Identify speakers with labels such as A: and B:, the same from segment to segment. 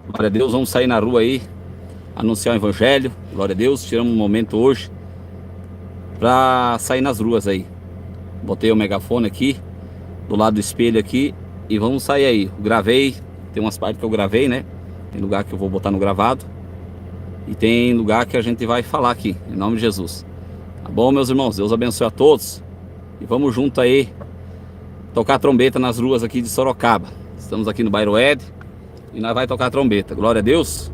A: Glória a Deus, vamos sair na rua aí, anunciar o evangelho. Glória a Deus, tiramos um momento hoje para sair nas ruas aí. Botei o megafone aqui, do lado do espelho aqui, e vamos sair aí. Gravei, tem umas partes que eu gravei, né? Tem lugar que eu vou botar no gravado. E tem lugar que a gente vai falar aqui, em nome de Jesus. Tá bom, meus irmãos? Deus abençoe a todos. E vamos junto aí, tocar trombeta nas ruas aqui de Sorocaba. Estamos aqui no bairro Ed e nós vamos tocar trombeta. Glória a Deus.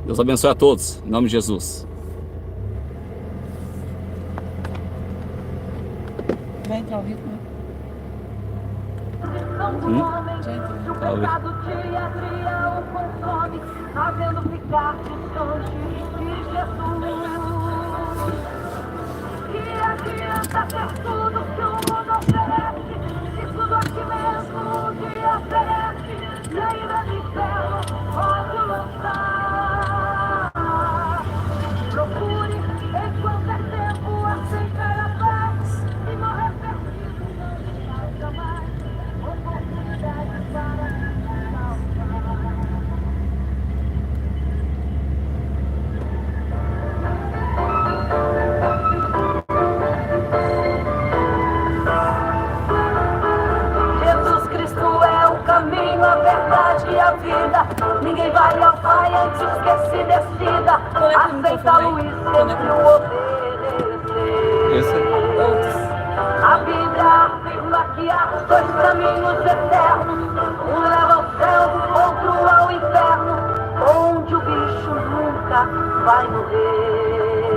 A: Deus abençoe a todos, em nome de Jesus.
B: Vai entrar ao vivo, né?
C: O pecado te agria o consome, fazendo ficar distante de Jesus. Que adianta ter tudo que o mundo oferece, se tudo aqui mesmo te oferece, e ainda no inferno pode lançar. Procure enquanto é tempo aceitar a paz e morrer perdido não vai jamais. Oportunidade para se salvar. Jesus Cristo é o caminho, a verdade e a vida. Ninguém vai ao Pai antes que se decida. Aceitá-lo e sempre o obedecer. A Bíblia afirma que há dois caminhos eternos. Um leva ao céu, outro ao inferno, onde o bicho nunca vai morrer.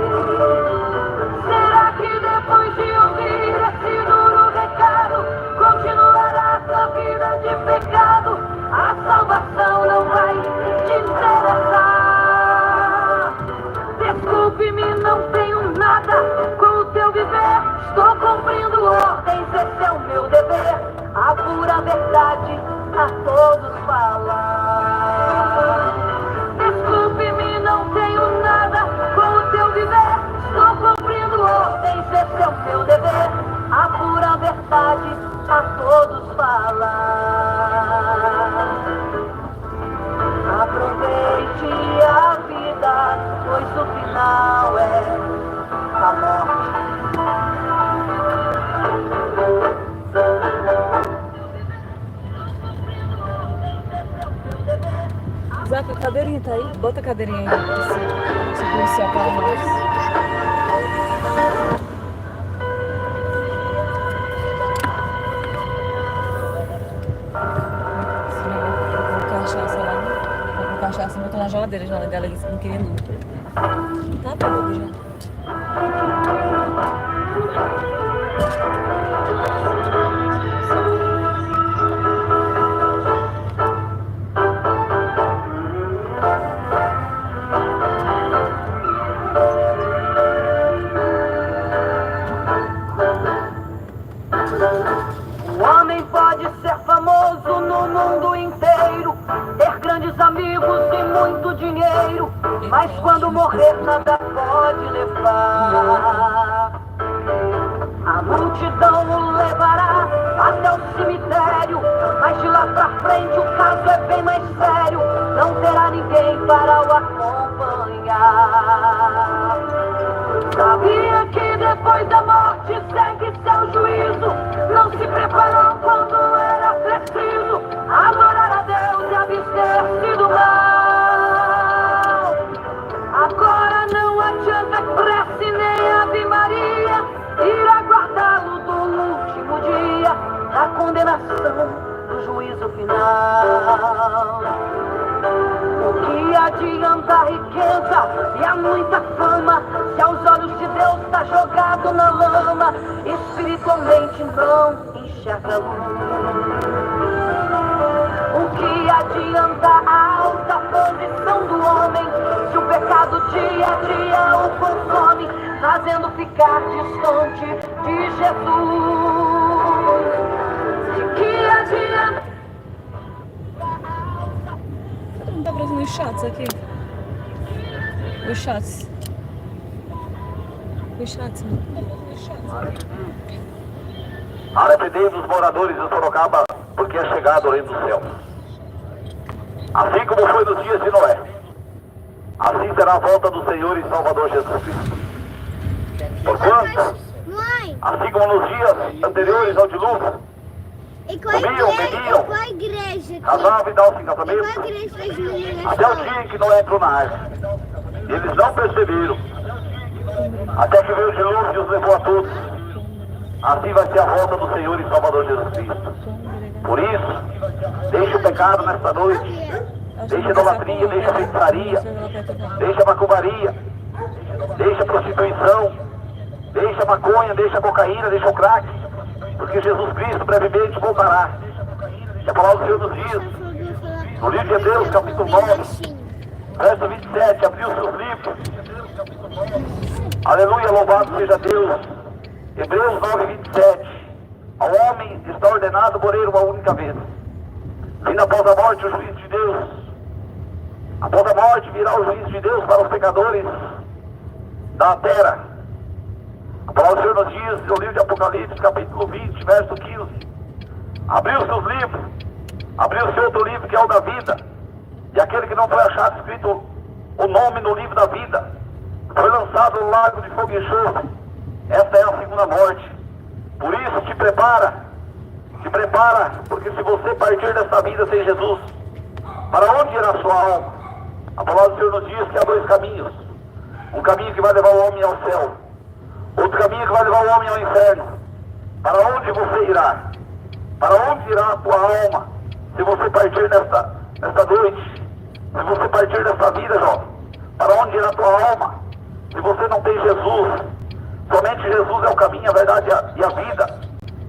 C: Será que depois de ouvir esse duro recado, continuará sua vida de pecado? A salvação não vai te interessar. Desculpe-me, não tenho nada com o teu viver. Estou cumprindo ordens, esse é o meu dever. A pura verdade a todos falar. Desculpe-me, não tenho nada com o teu viver. Estou cumprindo ordens, esse é o meu dever. A pura verdade a todos falar. Aproveite a vida, pois o final é a morte.
B: Zaca, a cadeirinha tá aí? Bota a cadeirinha aí pra se policiar para nós. Cachaça lá, com cachaça, botou na geladeira, já dela disse que não queria não. Tá bom, já.
C: O homem pode ser famoso no mundo inteiro, ter grandes amigos e muito dinheiro, mas quando morrer nada pode levar. A multidão o levará até o cemitério, mas de lá pra frente o caso é bem mais sério. Não terá ninguém para o acompanhar. Sabia que depois da morte segue seu juízo? Não se preparou quando era preciso adorar a Deus e abster-se do mal. Agora não adianta prece nem Ave Maria, irá guardá-lo do último dia, da condenação do juízo final. O que adianta a riqueza e a muita fama, se aos olhos de Deus está jogado na lama, espiritualmente não enxerga luz? O que adianta a alta posição do homem, se o pecado dia a dia o consome, fazendo ficar distante de Jesus? De que adianta?
B: Não tá aparecendo os chats aqui? Os chats. Os chats, né?
D: Arrependei dos moradores de Sorocaba, porque é chegado o reino do céu. Assim como foi nos dias de Noé, assim será a volta do Senhor e Salvador Jesus Cristo. Porquanto,
E: Mãe,
D: assim como nos dias anteriores ao dilúvio,
E: e qual a igreja?
D: casavam e davam-se em
E: E qual a
D: casamento,
E: igreja das meninas?
D: até o dia em que Noé entrou na arca. Eles não perceberam, até que veio o dilúvio e os levou a todos. Assim vai ser a volta do Senhor e Salvador Jesus Cristo. Por isso, deixe o pecado nesta noite, deixe a idolatria, deixe a feitiçaria, deixe a macumbaria, deixe a prostituição, deixe a maconha, deixe a cocaína, deixe o crack, porque Jesus Cristo brevemente voltará. E a palavra do Senhor nos diz, no livro de Hebreus, capítulo 9, verso 27, abriu seus livros. Aleluia, louvado seja Deus. Hebreus 9, 27. Ao homem está ordenado morrer uma única vez. Vindo após a morte o juízo de Deus. Após a morte virá o juízo de Deus para os pecadores da terra. A palavra do Senhor nos diz, no livro de Apocalipse, capítulo 20, verso 15. Abriu seus livros. Abriu-se outro livro que é o da vida. E aquele que não foi achado escrito o nome no livro da vida foi lançado no lago de fogo e enxofre. Esta é a segunda morte. Por isso te prepara, porque se você partir desta vida sem Jesus, para onde irá sua alma? A palavra do Senhor nos diz que há dois caminhos. Um caminho que vai levar o homem ao céu, outro caminho que vai levar o homem ao inferno. Para onde você irá? Para onde irá a tua alma se você partir nesta noite? Se você partir desta vida, jovem, para onde irá a tua alma? Se você não tem Jesus, somente Jesus é o caminho, a verdade e a vida.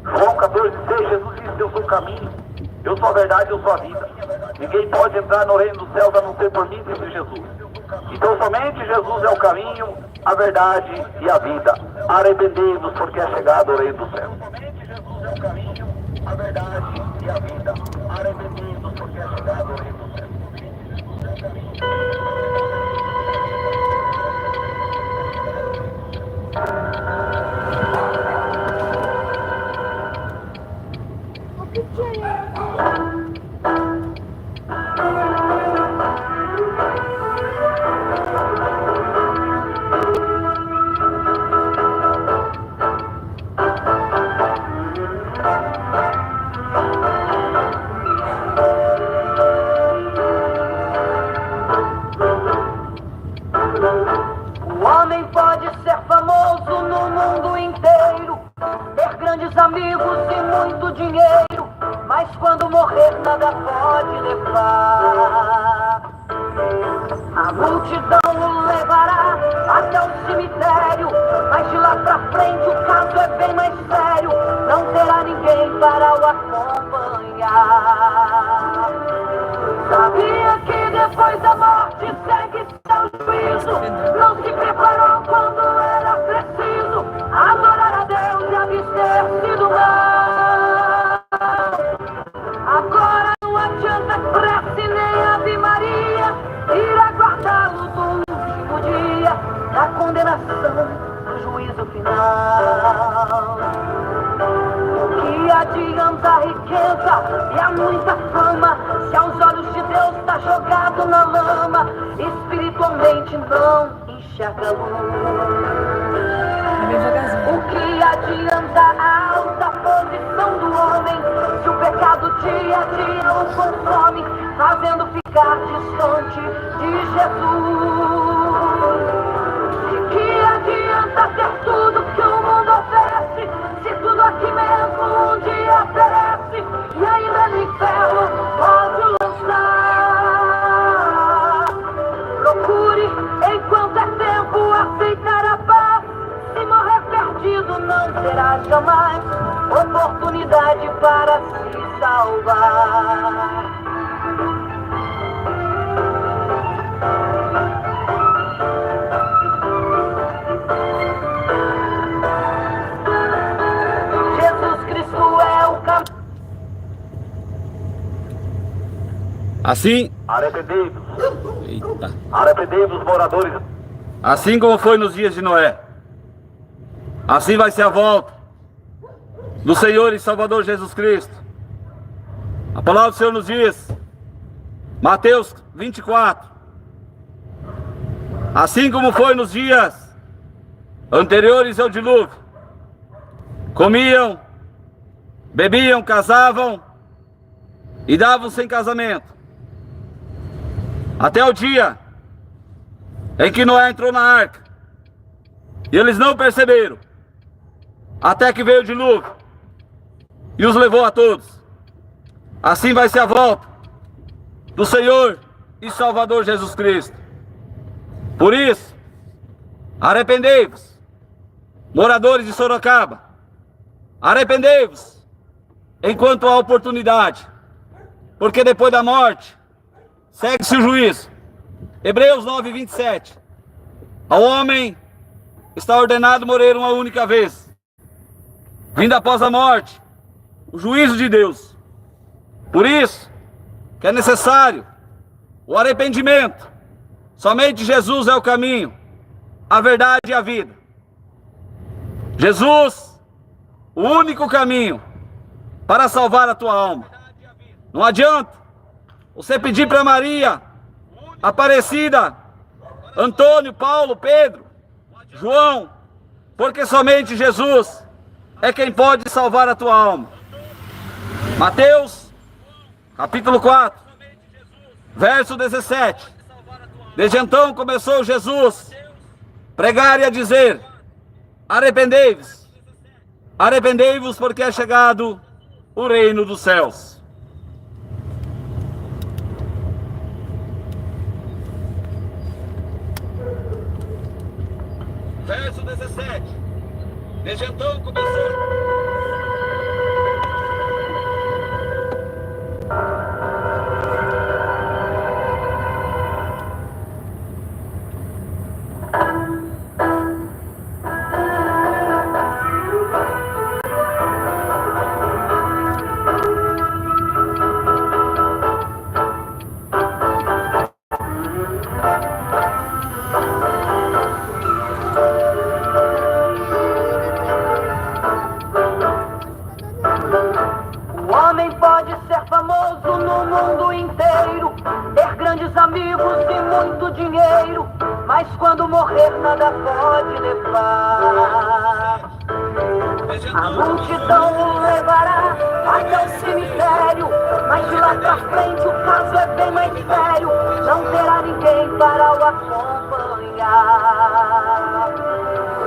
D: João 14,6, Jesus disse, eu sou o caminho, eu sou a verdade, eu sou a vida. Ninguém pode entrar no reino dos céus a não ser por mim, disse Jesus. Então somente Jesus é o caminho, a verdade e a vida. Arrependei-vos porque é chegado o reino dos céus. Somente Jesus é o caminho, a verdade e a vida. Arrependei-vos porque é chegado o reino dos céus.
E: O que é?
C: O homem pode ser famoso no mundo inteiro, ter grandes amigos e muito dinheiro, mas quando morrer nada pode levar. A multidão o levará até o cemitério, mas de lá pra frente o caso é bem mais sério, não terá ninguém para o acompanhar. Sabia que depois da morte segue seu juízo? Não se preparou quando era preciso adorar a Deus e abster-se do mal. Agora não adianta prece nem Ave Maria, irá guardá-lo do último dia da condenação, do juízo final. O que adianta a riqueza e a muita fama, se aos olhos de Deus está jogado na lama, espiritualmente não enxerga luz. O que adianta a alta posição do homem, se o pecado dia a dia o consome, fazendo ficar distante de Jesus? De que adianta ter tudo que o mundo oferece, se tudo aqui mesmo um dia perece, e ainda no inferno pode lançar? Procure enquanto é tempo aceitar a paz, se morrer perdido não terá jamais oportunidade para se salvar. Jesus Cristo é o caminho.
A: Assim,
D: Arrependei-vos,
A: eita,
D: arrependei-vos, moradores.
A: assim como foi nos dias de Noé, assim vai ser a volta do Senhor e Salvador Jesus Cristo. A palavra do Senhor nos diz Mateus 24. Assim como foi nos dias anteriores ao dilúvio, comiam, bebiam, casavam e davam-se em casamento, até o dia em que Noé entrou na arca, e eles não perceberam, até que veio o dilúvio e os levou a todos. Assim vai ser a volta do Senhor e Salvador Jesus Cristo. Por isso, arrependei-vos, moradores de Sorocaba, arrependei-vos enquanto há oportunidade, porque depois da morte segue-se o juízo. Hebreus 9:27. Ao homem está ordenado morrer uma única vez, vindo após a morte o juízo de Deus. Por isso que é necessário o arrependimento. Somente Jesus é o caminho, a verdade e a vida. Jesus, o único caminho para salvar a tua alma. Não adianta você pedir para Maria, Aparecida, Antônio, Paulo, Pedro, João, porque somente Jesus é quem pode salvar a tua alma. Mateus, capítulo 4, verso 17. Desde então começou Jesus a pregar e a dizer: arrependei-vos, arrependei-vos, porque é chegado o reino dos céus. Verso 17. Desde então começou.
C: Mas quando morrer nada pode levar. A multidão o levará até o cemitério, mas de lá pra frente o caso é bem mais sério. Não terá ninguém para o acompanhar.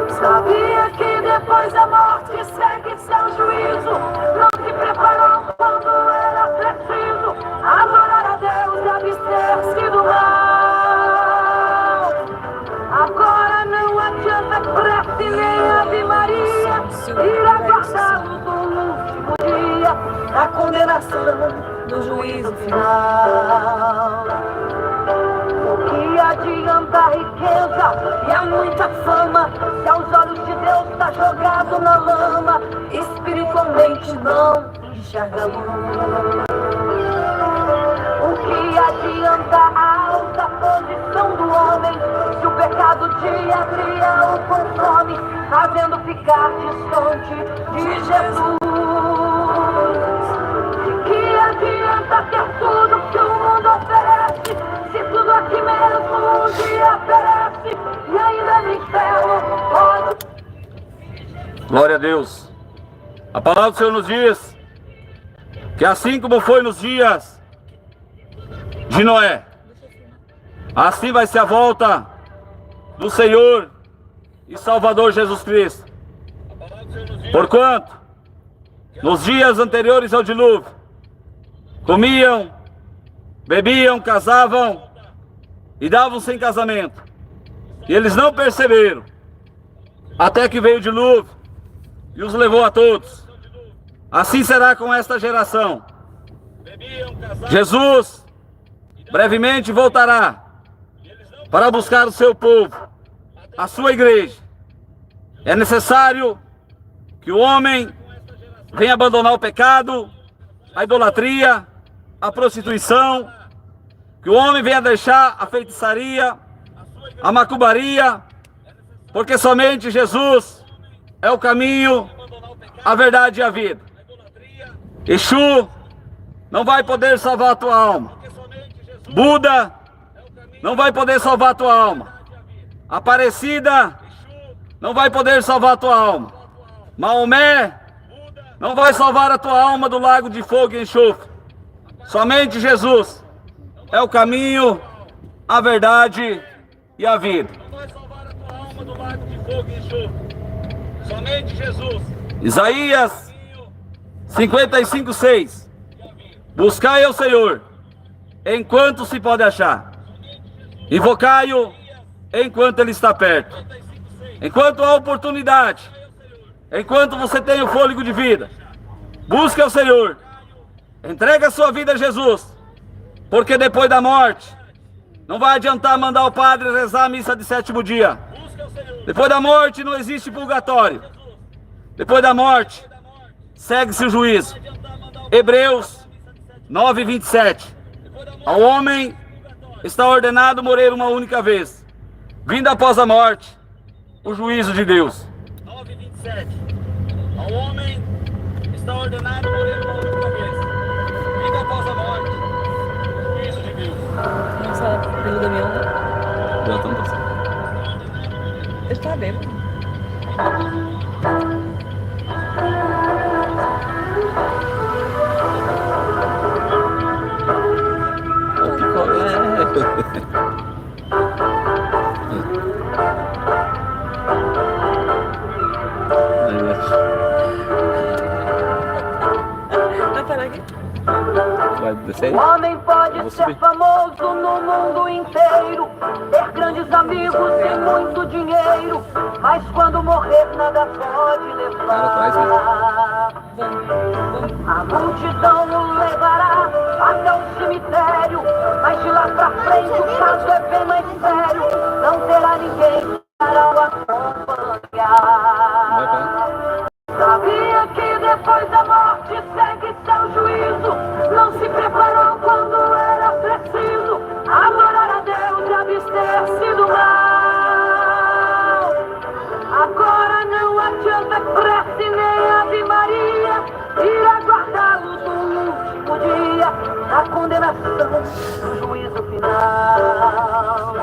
C: Sabia que depois da morte segue seu juízo? Não se preparou quando era preciso adorar a Deus e abster-se do mal. Agora não adianta prece nem Ave Maria, ir aguardá-lo do último dia da condenação, do juízo final. O que adianta a riqueza e a muita fama, se aos olhos de Deus está jogado na lama, espiritualmente não enxerga a luz. O que adianta a alta posição do homem, se o pecado dia o consome, fazendo ficar distante de Jesus? De que adianta ter tudo que o mundo oferece, se tudo aqui mesmo um dia perece, e ainda no inferno pode...
A: Glória a Deus. A palavra do Senhor nos diz que assim como foi nos dias de Noé, assim vai ser a volta do Senhor e Salvador Jesus Cristo. Porquanto, nos dias anteriores ao dilúvio, comiam, bebiam, casavam e davam-se em casamento. E eles não perceberam, até que veio o dilúvio e os levou a todos. Assim será com esta geração. Jesus brevemente voltará para buscar o seu povo, a sua igreja. É necessário que o homem venha abandonar o pecado, a idolatria, a prostituição, que o homem venha deixar a feitiçaria, a macumbaria, porque somente Jesus é o caminho, a verdade e a vida. Exu não vai poder salvar a tua alma. Buda não vai poder salvar a tua alma. Aparecida não vai poder salvar a tua alma. Maomé não vai salvar a tua alma do lago de fogo e enxofre. Somente Jesus é o caminho, a verdade e a vida. Não vai salvar a tua alma do lago de fogo e enxofre. Somente Jesus. Isaías 55:6. Buscai ao Senhor enquanto se pode achar. Invocai-o enquanto ele está perto. Enquanto há oportunidade. Enquanto você tem o fôlego de vida. Busque ao Senhor. Entrega a sua vida a Jesus. Porque depois da morte não vai adiantar mandar o padre rezar a missa de 7º dia. Depois da morte não existe purgatório. Depois da morte segue-se o juízo. Hebreus 9:27. Ao homem está ordenado morrer uma única vez, vindo após a morte o juízo de Deus. 9:27. Ao homem está ordenado morrer uma única vez, vindo após a morte o juízo de Deus.
B: Nossa, pelo Damião, né?
A: Já estamos passando.
B: Ele está bêbado. Vai parar aqui.
A: Vai descer aí?
C: O homem pode ser famoso no mundo inteiro, ter grandes amigos e muito dinheiro, mas quando morrer nada pode levar. A multidão o levará até o cemitério, mas de lá pra frente o caso é bem mais sério. Não terá ninguém para o acompanhar. Sabia que depois da morte segue seu juízo. Não se preparou quando era preciso adorar a Deus e abster-se do mal. Agora não adianta prece nem Ave Maria, ir aguardá-lo no último dia, na condenação do juízo final.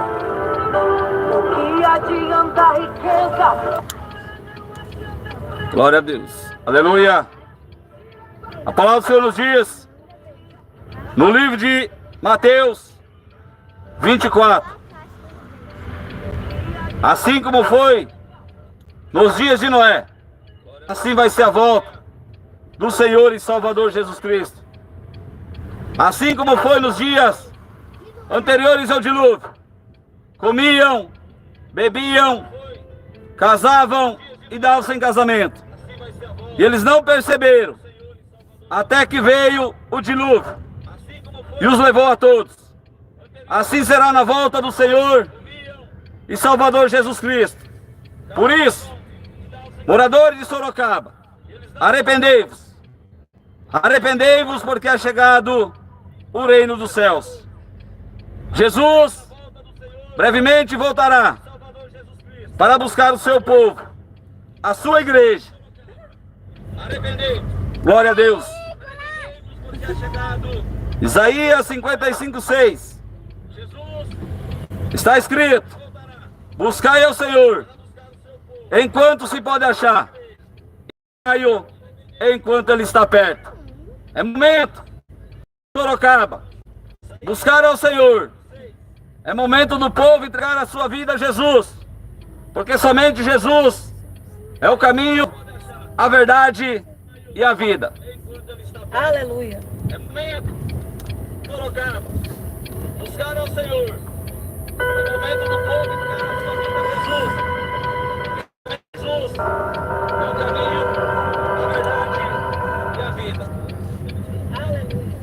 C: O que adianta a riqueza?
A: Glória a Deus. Aleluia. A palavra do Senhor nos diz, no livro de Mateus 24. Assim como foi nos dias de Noé, assim vai ser a volta do Senhor e Salvador Jesus Cristo. Assim como foi nos dias anteriores ao dilúvio. Comiam, bebiam, casavam e davam-se em casamento. E eles não perceberam, até que veio o dilúvio e os levou a todos. Assim será na volta do Senhor e Salvador Jesus Cristo. Por isso, moradores de Sorocaba, arrependei-vos. Arrependei-vos, porque é chegado o reino dos céus. Jesus brevemente voltará para buscar o seu povo, a sua igreja. Glória a Deus. Isaías 55:6. Está escrito: buscai ao Senhor enquanto se pode achar, buscai-o enquanto ele está perto. É momento, Sorocaba, buscar ao Senhor. É momento do povo entregar a sua vida a Jesus, porque somente Jesus é o caminho, a verdade e a vida.
B: Aleluia.
A: É momento, Sorocaba, buscar ao Senhor. É momento do povo entregar a sua vida a Jesus. Jesus é o caminho, a verdade e a vida. Aleluia.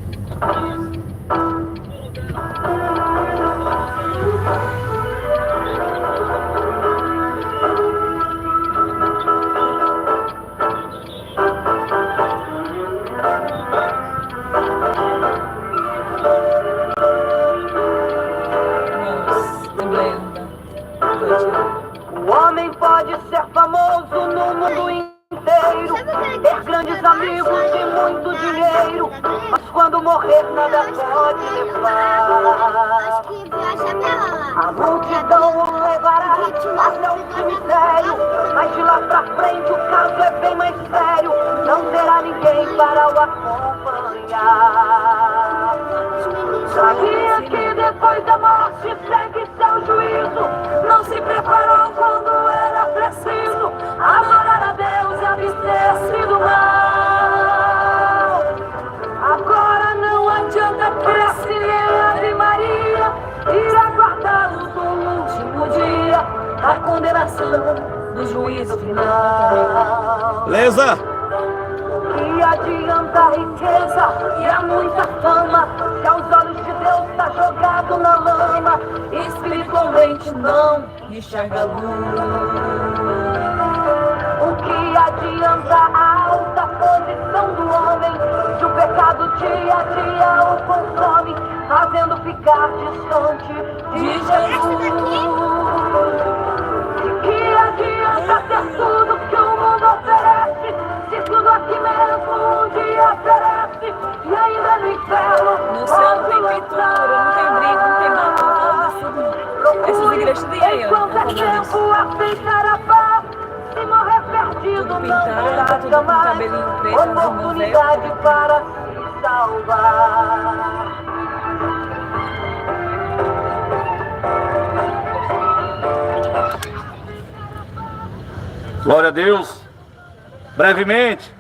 C: O homem pode ser famoso no mundo inteiro, ter grandes amigos e muito dinheiro, mas quando morrer morrer nada pode levar.
E: Acho que viaja pra lá.
C: A multidão o levará até o cemitério, mas de lá pra frente o caso é bem mais sério. Não terá ninguém para o acompanhar. Sabia que depois da morte segue seu juízo. Não se preparou quando era preciso adorar a Deus e abster-se do mal. Agora não adianta crer-se em Ave Maria, ir aguardá-lo no último dia, a condenação do juízo final.
A: Beleza?
C: Que adianta a riqueza e a muita fama, se aos olhos de Deus está jogado na lama, espiritualmente não enxerga a luz. O que adianta a alta posição do homem, se o pecado dia a dia o consome, fazendo ficar distante de Jesus? Que adianta ter tudo que o mundo oferece, se tudo aqui mesmo um dia perece, e ainda no inferno
B: No céu não tem pintura, não tem brinco, não tem batom, essas igrejas tem aí, ó.
C: enquanto é tempo aceitar a paz, se morrer perdido
B: Tudo
C: não
B: pintado,
C: terá
B: tudo com
C: jamais
B: cabelinho preto, azul,
C: oportunidade para se salvar.
A: Glória a Deus. Brevemente,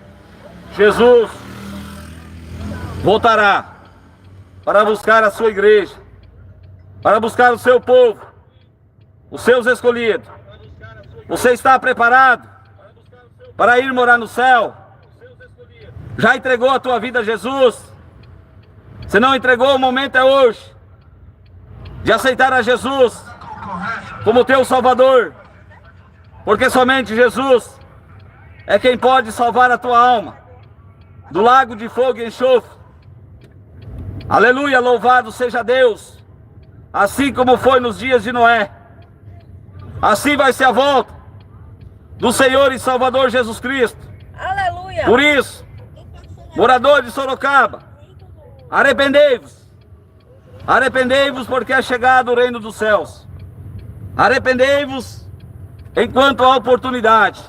A: Jesus voltará para buscar a sua igreja, para buscar o seu povo, os seus escolhidos. Você está preparado para ir morar no céu? Já entregou a tua vida a Jesus? Se não entregou, o momento é hoje de aceitar a Jesus como teu Salvador, porque somente Jesus é quem pode salvar a tua alma do lago de fogo e enxofre. Aleluia, louvado seja Deus. Assim como foi nos dias de Noé, assim vai ser a volta do Senhor e Salvador Jesus Cristo.
B: Aleluia!
A: Por isso, morador de Sorocaba, arrependei-vos. Arrependei-vos, porque é chegado o reino dos céus. Arrependei-vos enquanto há oportunidade,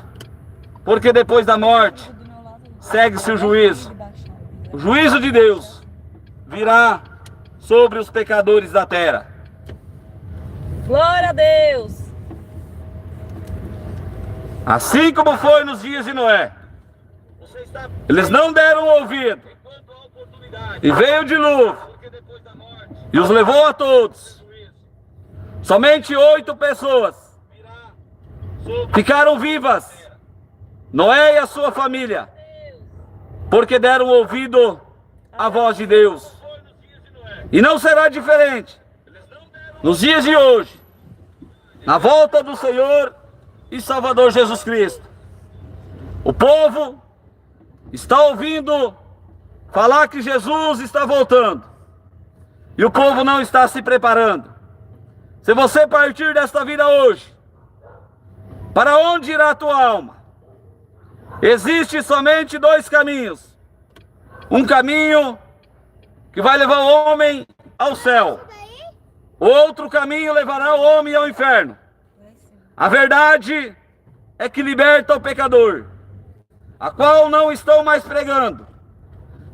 A: porque depois da morte segue-se o juízo. O juízo de Deus virá sobre os pecadores da terra.
B: Glória a Deus!
A: Assim como foi nos dias de Noé, eles não deram ouvido, e veio o dilúvio, e os levou a todos. Somente 8 pessoas ficaram vivas, Noé e a sua família, porque deram ouvido à voz de Deus. E não será diferente nos dias de hoje, na volta do Senhor e Salvador Jesus Cristo. O povo está ouvindo falar que Jesus está voltando, e o povo não está se preparando. Se você partir desta vida hoje, para onde irá a tua alma? Existe somente 2 caminhos. Um caminho que vai levar o homem ao céu. O outro caminho levará o homem ao inferno. A verdade é que liberta o pecador, a qual não estão mais pregando.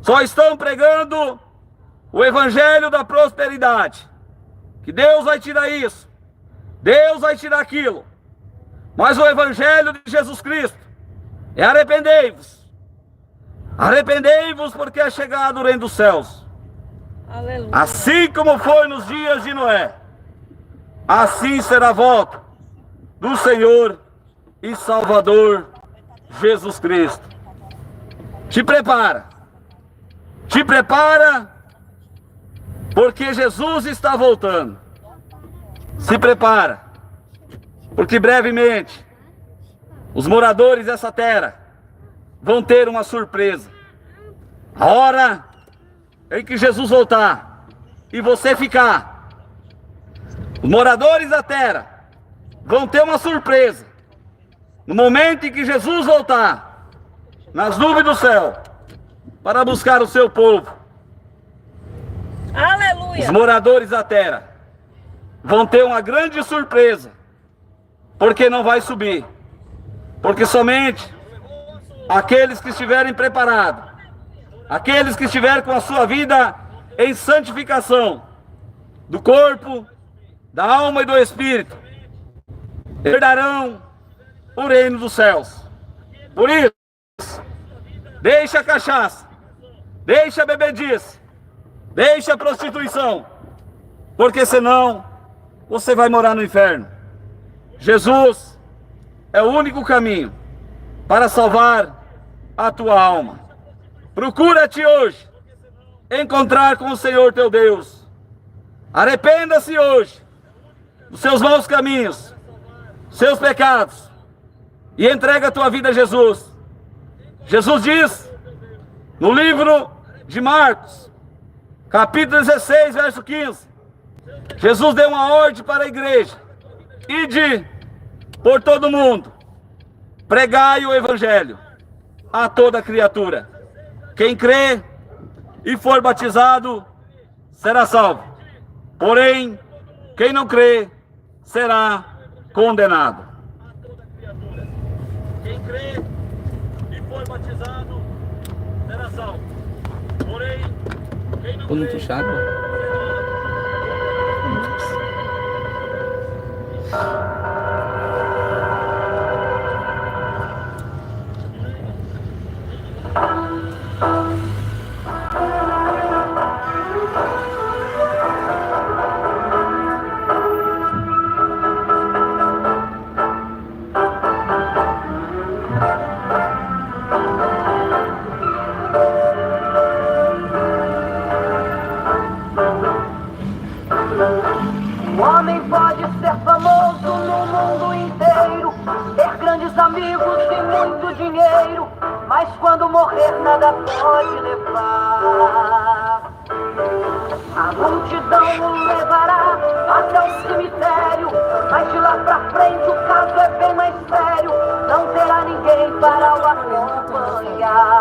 A: Só estão pregando o evangelho da prosperidade. Que Deus vai tirar isso, Deus vai tirar aquilo. Mas o evangelho de Jesus Cristo é arrependei-vos. Arrependei-vos, porque é chegado o reino dos céus.
B: Aleluia!
A: Assim como foi nos dias de Noé, assim será a volta do Senhor e Salvador Jesus Cristo. Te prepara, porque Jesus está voltando. Se prepara, porque brevemente os moradores dessa terra vão ter uma surpresa. A hora em que Jesus voltar e você ficar, os moradores da terra vão ter uma surpresa. No momento em que Jesus voltar nas nuvens do céu para buscar o seu povo, os moradores da terra vão ter uma grande surpresa, porque não vai subir, porque somente aqueles que estiverem preparados, aqueles que estiverem com a sua vida em santificação do corpo, da alma e do espírito, herdarão o reino dos céus. Por isso, deixa a cachaça, deixa a bebedice, deixa a prostituição, porque senão você vai morar no inferno. Jesus é o único caminho para salvar a tua alma. Procura-te hoje encontrar com o Senhor teu Deus. Arrependa-se hoje dos seus maus caminhos, seus pecados, e entrega a tua vida a Jesus. Jesus diz no livro de Marcos, capítulo 16, verso 15, Jesus deu uma ordem para a igreja: ide por todo mundo, pregai o evangelho a toda criatura. Quem crê e for batizado será salvo, porém quem não crê será condenado. Quem crê e for batizado será salvo, porém quem não crê será condenado.
C: O homem pode ser famoso no mundo inteiro, ter grandes amigos e muito dinheiro, mas quando morrer nada pode levar. A multidão o levará até o cemitério, mas de lá pra frente o caso é bem mais sério, não terá ninguém para o acompanhar.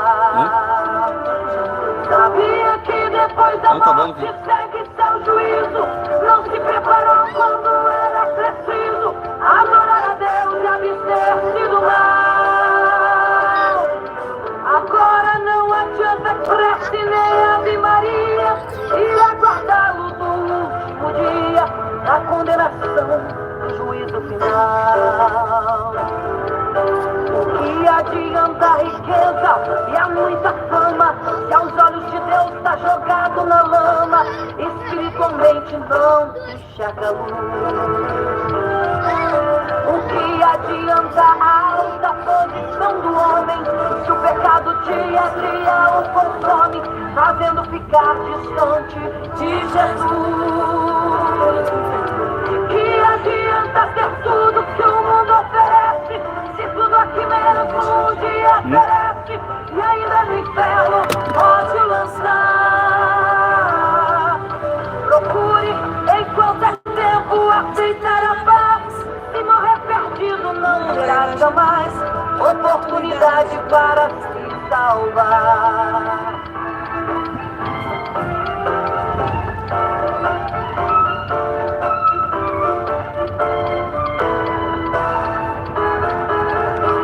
C: Sabia que depois da morte segue seu juízo? Não se preparou quando era preciso adorar a Deus e abster-se do mal. Agora não adianta prece nem Ave Maria e aguardá-lo do último dia da condenação do juízo final. O que adianta a riqueza e a muita fama se aos olhos de Deus está jogado na lama, espiritualmente não enxerga luz? O que adianta a alta posição do homem se o pecado dia a dia o consome, fazendo ficar distante de Jesus? De que adianta ter tudo que o mundo oferece se tudo aqui mesmo um dia perece e ainda no inferno pode lançar? Procure enquanto é tempo aceitar a paz, se morrer perdido não terá jamais oportunidade para se salvar.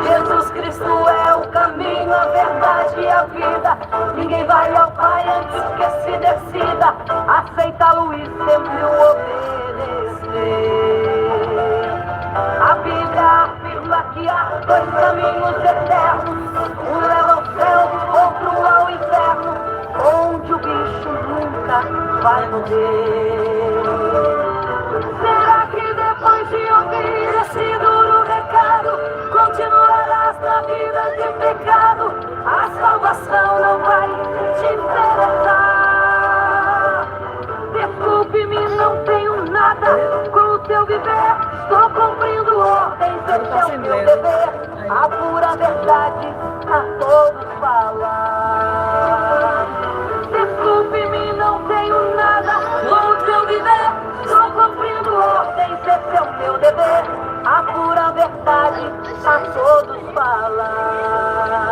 C: Jesus Cristo é o caminho, a verdade e a vida. Ninguém vai ao Pai antes que se decida aceitá-lo e sempre o obedecer. A Bíblia afirma que há dois caminhos eternos, um leva ao céu, outro ao inferno, onde o bicho nunca vai morrer. Será que depois de ouvir esse duro recado continuarás na vida de pecado? A salvação não vai te interessar. Desculpe-me, não tenho nada com o teu viver, estou cumprindo ordens, esse é o meu dever, a pura verdade a todos falar. Desculpe-me, não tenho nada com o teu viver, estou cumprindo ordens, esse é o meu dever, a pura verdade a todos falar.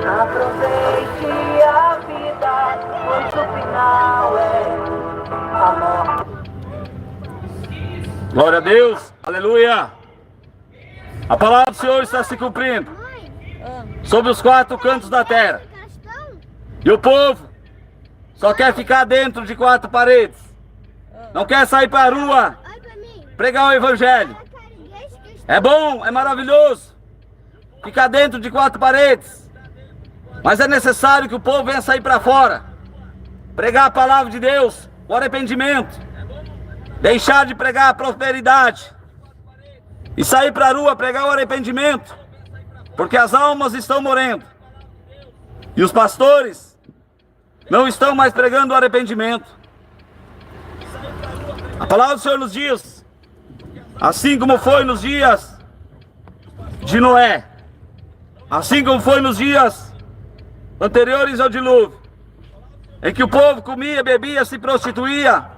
C: Aproveite a vida, pois o final
A: Glória a Deus. Aleluia. A palavra do Senhor está se cumprindo sobre os 4 cantos da terra. E o povo só quer ficar dentro de 4 paredes. Não quer sair para a rua, pregar o evangelho. É bom, é maravilhoso ficar dentro de 4 paredes. Mas é necessário que o povo venha sair para fora, pregar a palavra de Deus, o arrependimento, deixar de pregar a prosperidade e sair para a rua pregar o arrependimento, porque as almas estão morrendo e os pastores não estão mais pregando o arrependimento. A palavra do Senhor nos diz, assim como foi nos dias de Noé, assim como foi nos dias anteriores ao dilúvio, em que o povo comia, bebia, se prostituía,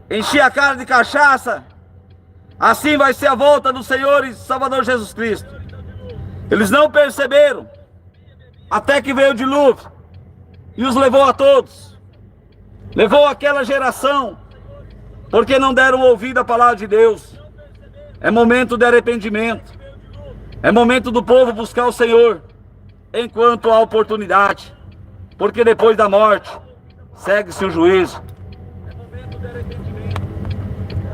A: enchia a cara de cachaça, assim vai ser a volta do Senhor e Salvador Jesus Cristo. Eles não perceberam, até que veio o dilúvio e os levou a todos, levou aquela geração, porque não deram ouvido à palavra de Deus. É momento de arrependimento, é momento do povo buscar o Senhor, enquanto há oportunidade, porque depois da morte, segue-se o juízo.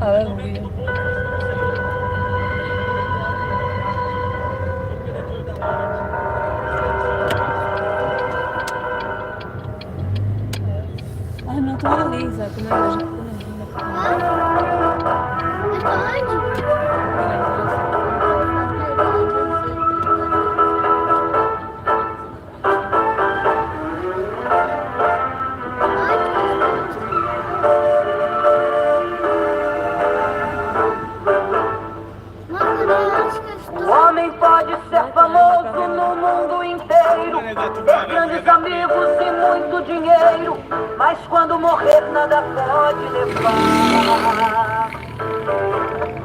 B: Aleluia. Ai, não atualiza como é hoje.
C: O homem pode ser famoso no mundo inteiro, ter grandes amigos e muito dinheiro, mas quando morrer nada pode levar.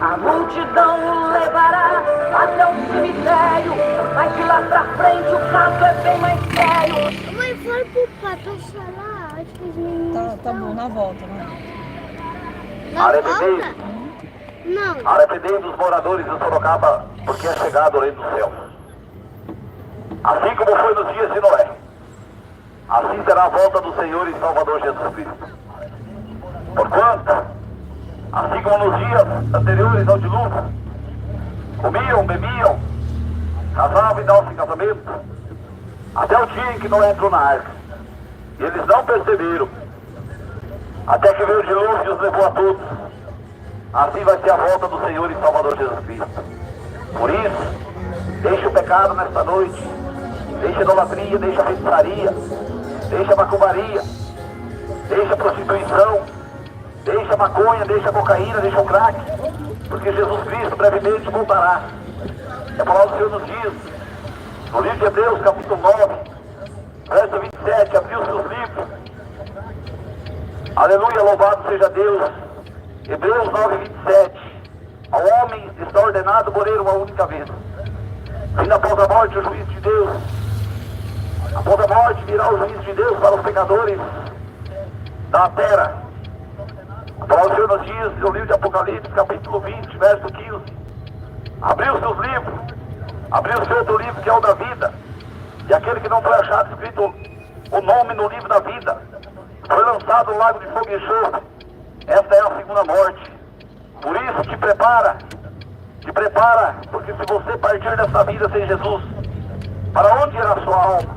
C: A multidão o levará até o cemitério, mas de lá pra frente o caso é bem mais sério.
E: Mãe, foi pro pai pra falar. Acho que os meninos
B: Tá bom, na volta, né?
E: Na
D: Arrependei.
E: volta? Não.
D: Arrependei dos moradores de Sorocaba, porque é chegado o reino dos céus. Assim como foi nos dias de Noé, assim será a volta do Senhor e Salvador Jesus Cristo. Porquanto, assim como nos dias anteriores ao dilúvio, comiam, bebiam, casavam e davam-se em casamento, até o dia em que Noé entrou na arca. E eles não perceberam, até que veio o dilúvio e os levou a todos. Assim vai ser a volta do Senhor e Salvador Jesus Cristo. Por isso, deixe o pecado nesta noite, deixe a idolatria, deixe a feitiçaria, deixe a macumbaria, deixe a prostituição, deixe a maconha, deixe a cocaína, deixe o crack, porque Jesus Cristo brevemente voltará. A palavra do Senhor nos diz, no livro de Hebreus, capítulo 9, verso 27, abriu os seus livros. Aleluia, louvado seja Deus. Hebreus 9, 27. Ao homem está ordenado morrer uma única vez. Vindo após a morte o juízo de Deus. Após a morte virá o juízo de Deus para os pecadores da terra. A palavra do Senhor nos diz no livro de Apocalipse, capítulo 20, verso 15. Abriu os seus livros. Abriu o seu outro livro, que é o da vida. E aquele que não foi achado escrito o nome no livro da vida foi lançado no lago de fogo e enxofre. Esta é a segunda morte. Por isso te prepara, porque se você partir dessa vida sem Jesus, para onde irá a sua alma?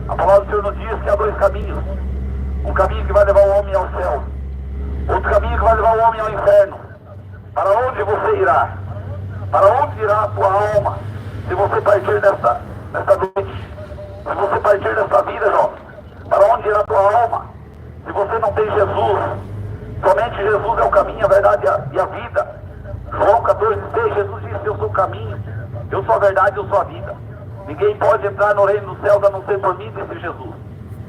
D: A palavra do Senhor nos diz que há 2 caminhos. Um caminho que vai levar o homem ao céu, outro caminho que vai levar o homem ao inferno. Para onde você irá? Para onde irá a tua alma se você partir desta noite? Se você partir desta vida, jovem, para onde irá a tua alma? Se você não tem Jesus, somente Jesus é o caminho, a verdade e a vida. João 14,6, Jesus disse, eu sou o caminho, eu sou a verdade, eu sou a vida. Ninguém pode entrar no reino dos céus a não ser por mim, disse Jesus.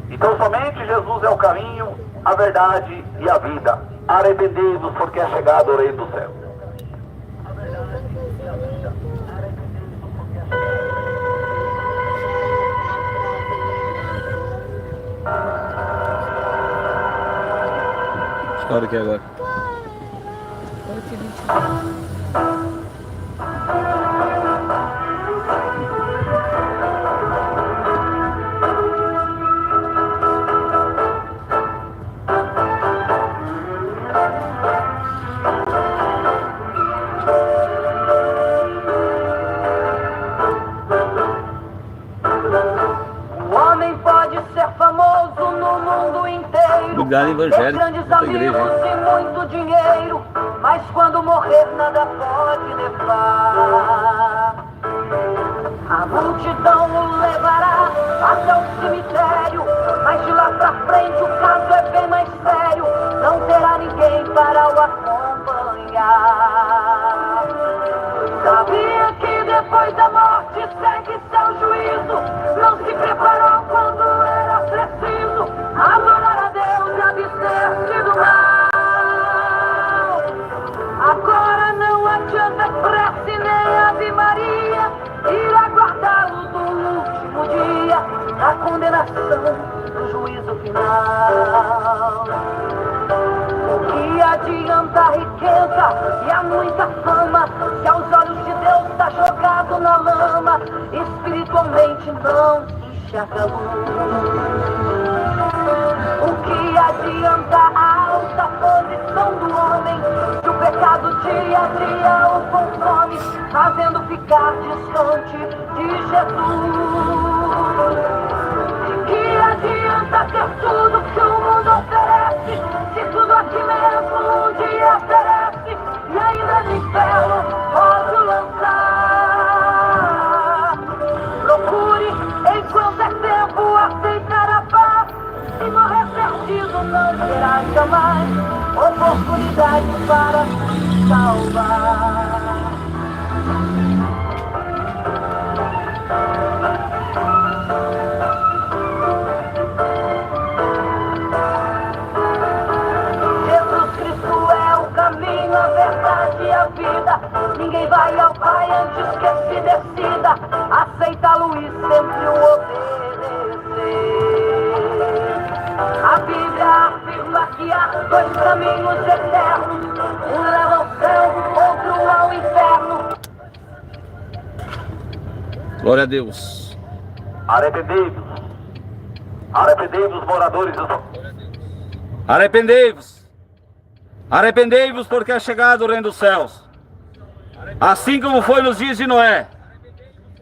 D: Então somente Jesus é o caminho, a verdade e a vida. Arrependei-vos, porque é chegado o reino do céu.
A: Chora aqui agora. Lugar evangélico,
C: grandes
A: muita
C: amigos
A: igreja.
C: e muito dinheiro, mas quando morrer nada pode levar. A multidão o levará até o cemitério, mas de lá pra frente o caso é bem mais sério. Não terá ninguém para o acompanhar. Sabia que depois da morte segue seu juízo. Não se preparou quando era preciso adorar a Deus e abster-se do mal. Agora não adianta prece nem Ave Maria, ir aguardá-lo do último dia da condenação, do juízo final. O que adianta a riqueza e a muita fama, se aos olhos de Deus está jogado na lama, espiritualmente não enxerga a luz. O que adianta a alta posição do homem, se o pecado dia o consome, fazendo ficar distante de Jesus? De que adianta ter tudo que o mundo oferece, se tudo aqui mesmo um dia perece e ainda no inferno pode lançar? Procure enquanto é tempo aceitar a paz, se morrer perdido não terá jamais oportunidade para se salvar. Jesus Cristo é o caminho, a verdade e a vida. Ninguém vai ao Pai antes que se decida aceitá-lo e sempre o obedecer. A Bíblia afirma que há dois caminhos eternos, um leva ao céu, outro ao inferno.
A: Glória a Deus.
D: Arrependei-vos. Arrependei-vos, moradores do...
A: Arrependei-vos. Arrependei-vos, porque é chegado o reino dos céus. Assim como foi nos dias de Noé,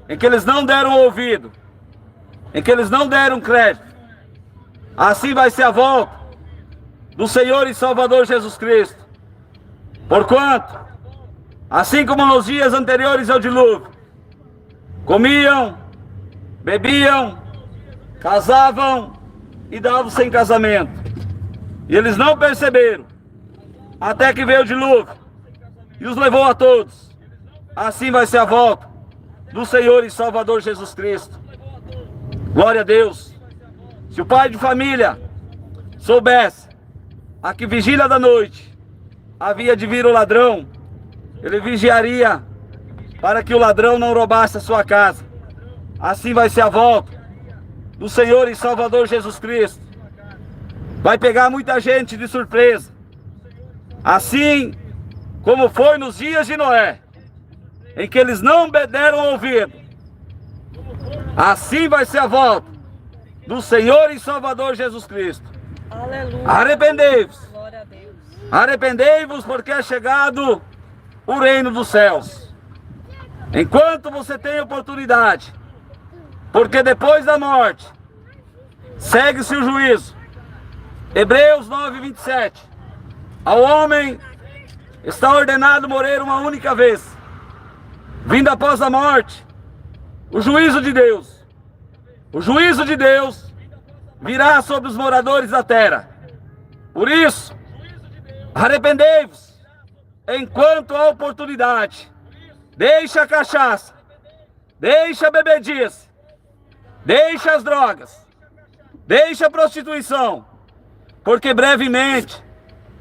A: em que eles não deram ouvido, em que eles não deram crédito, assim vai ser a volta do Senhor e Salvador Jesus Cristo. Porquanto, assim como nos dias anteriores ao dilúvio, comiam, bebiam, casavam e davam-se em casamento, e eles não perceberam, até que veio o dilúvio e os levou a todos. Assim vai ser a volta do Senhor e Salvador Jesus Cristo. Glória a Deus. Se o pai de família soubesse a que vigília da noite havia de vir o ladrão, ele vigiaria para que o ladrão não roubasse a sua casa. Assim vai ser a volta do Senhor e Salvador Jesus Cristo. Vai pegar muita gente de surpresa, assim como foi nos dias de Noé, em que eles não deram ouvido. Assim vai ser a volta do Senhor e Salvador Jesus Cristo.
B: Aleluia.
A: Arrependei-vos.
B: Glória a Deus.
A: Arrependei-vos, porque é chegado o reino dos céus. Enquanto você tem oportunidade, porque depois da morte segue-se o juízo. Hebreus 9:27. Ao homem está ordenado morrer uma única vez, vindo após a morte o juízo de Deus. O juízo de Deus virá sobre os moradores da terra. Por isso, arrependei-vos enquanto há oportunidade. Deixa a cachaça, deixa a bebedice, deixa as drogas, deixa a prostituição, porque brevemente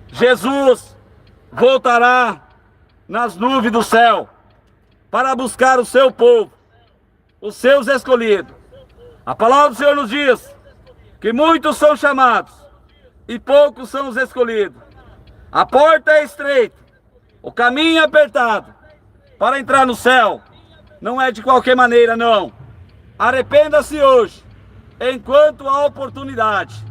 A: Jesus voltará nas nuvens do céu para buscar o seu povo, os seus escolhidos. A palavra do Senhor nos diz que muitos são chamados e poucos são os escolhidos. A porta é estreita O caminho é apertado para entrar no céu. Não é de qualquer maneira, não. Arrependa-se hoje, enquanto há oportunidade.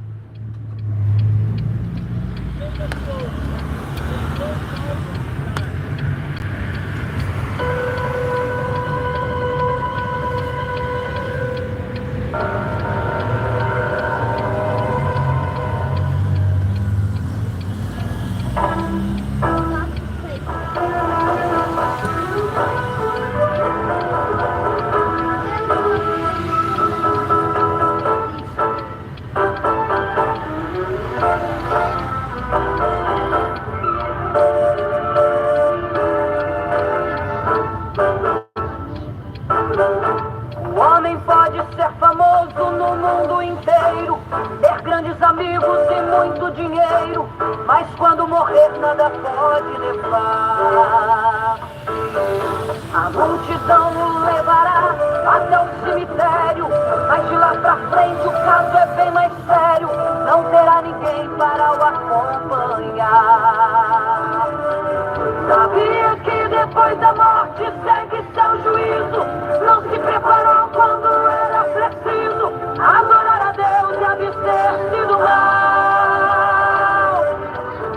C: O homem pode ser famoso no mundo inteiro, ter grandes amigos e muito dinheiro, mas quando morrer nada pode levar. A multidão o levará até o cemitério, mas de lá pra frente o caso é bem mais sério, não terá ninguém para o acompanhar. Sabia que depois da morte segue seu juízo? Não se preparou quando era preciso adorar a Deus e abster-se do mal.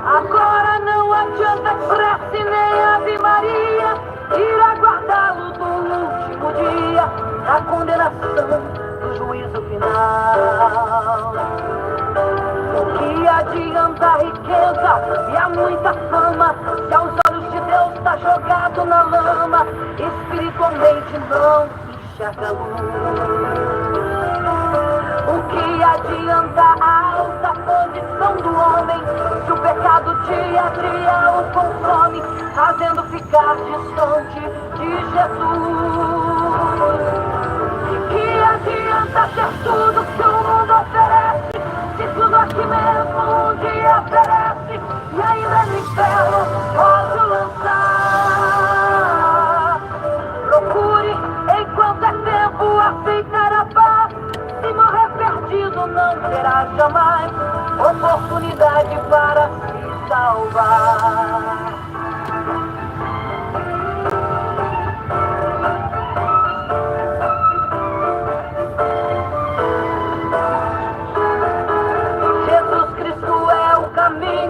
C: Agora não adianta prece nem Ave Maria, ir aguardá-lo do último dia, da condenação do juízo final. O que adianta a riqueza e a muita fama, se aos olhos de Deus está jogado na lama, espiritualmente não enxerga a luz. O que adianta a alta posição do homem, se o pecado dia a dia o consome, fazendo ficar distante de Jesus? E que adianta ter tudo que o mundo oferece, se tudo aqui mesmo um dia perece, e ainda no inferno pode lançar? Procure enquanto é tempo aceitar a paz, se morrer perdido não terá jamais oportunidade para se salvar.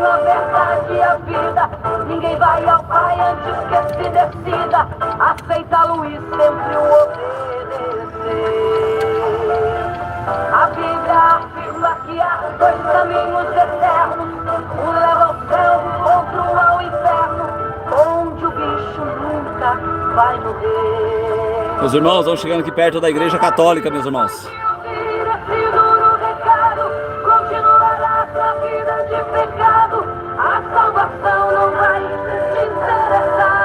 C: A verdade e a vida, ninguém vai ao Pai antes que se decida aceitá-lo e sempre o obedecer. A Bíblia afirma que há dois caminhos eternos, um leva ao céu, outro ao inferno, onde o bicho nunca vai morrer.
A: Meus irmãos, vamos chegando aqui perto da Igreja Católica, meus irmãos.
C: A salvação não vai te interessar.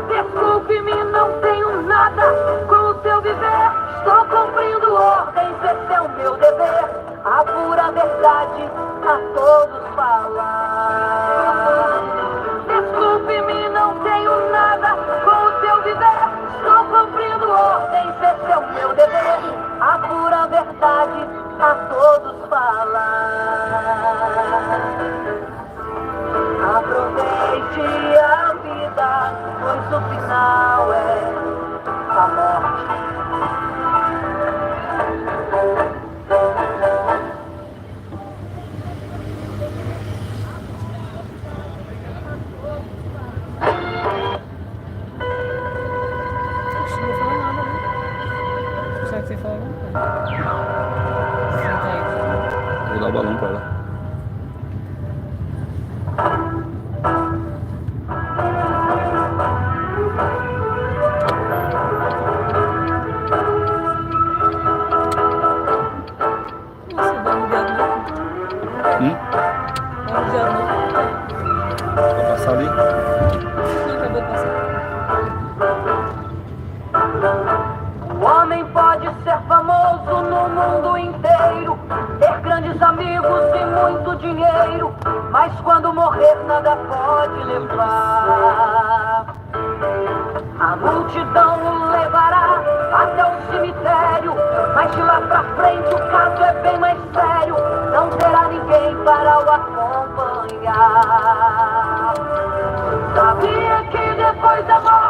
C: Desculpe-me, não tenho nada com o seu viver. Estou cumprindo ordens, esse é o meu dever. A pura verdade a todos falar. Desculpe-me, não tenho nada com o seu viver. Estou cumprindo ordens, esse é o meu dever. A pura verdade a todos falar. Aproveite a vida, pois o final é a morte.
B: Não falou nada, né? Será que você falou alguma coisa?
A: Vou dar o balão pra ela.
B: Nossa, dá um dedo não? Dá um dedo não?
A: Vai passar ali?
B: Não, acabou de passar.
C: O homem pode ser famoso no mundo inteiro, ter grandes amigos e muito dinheiro, mas quando morrer nada pode levar. A multidão o levará até o cemitério, mas de lá pra frente o caso é bem mais sério, não terá ninguém para o acompanhar.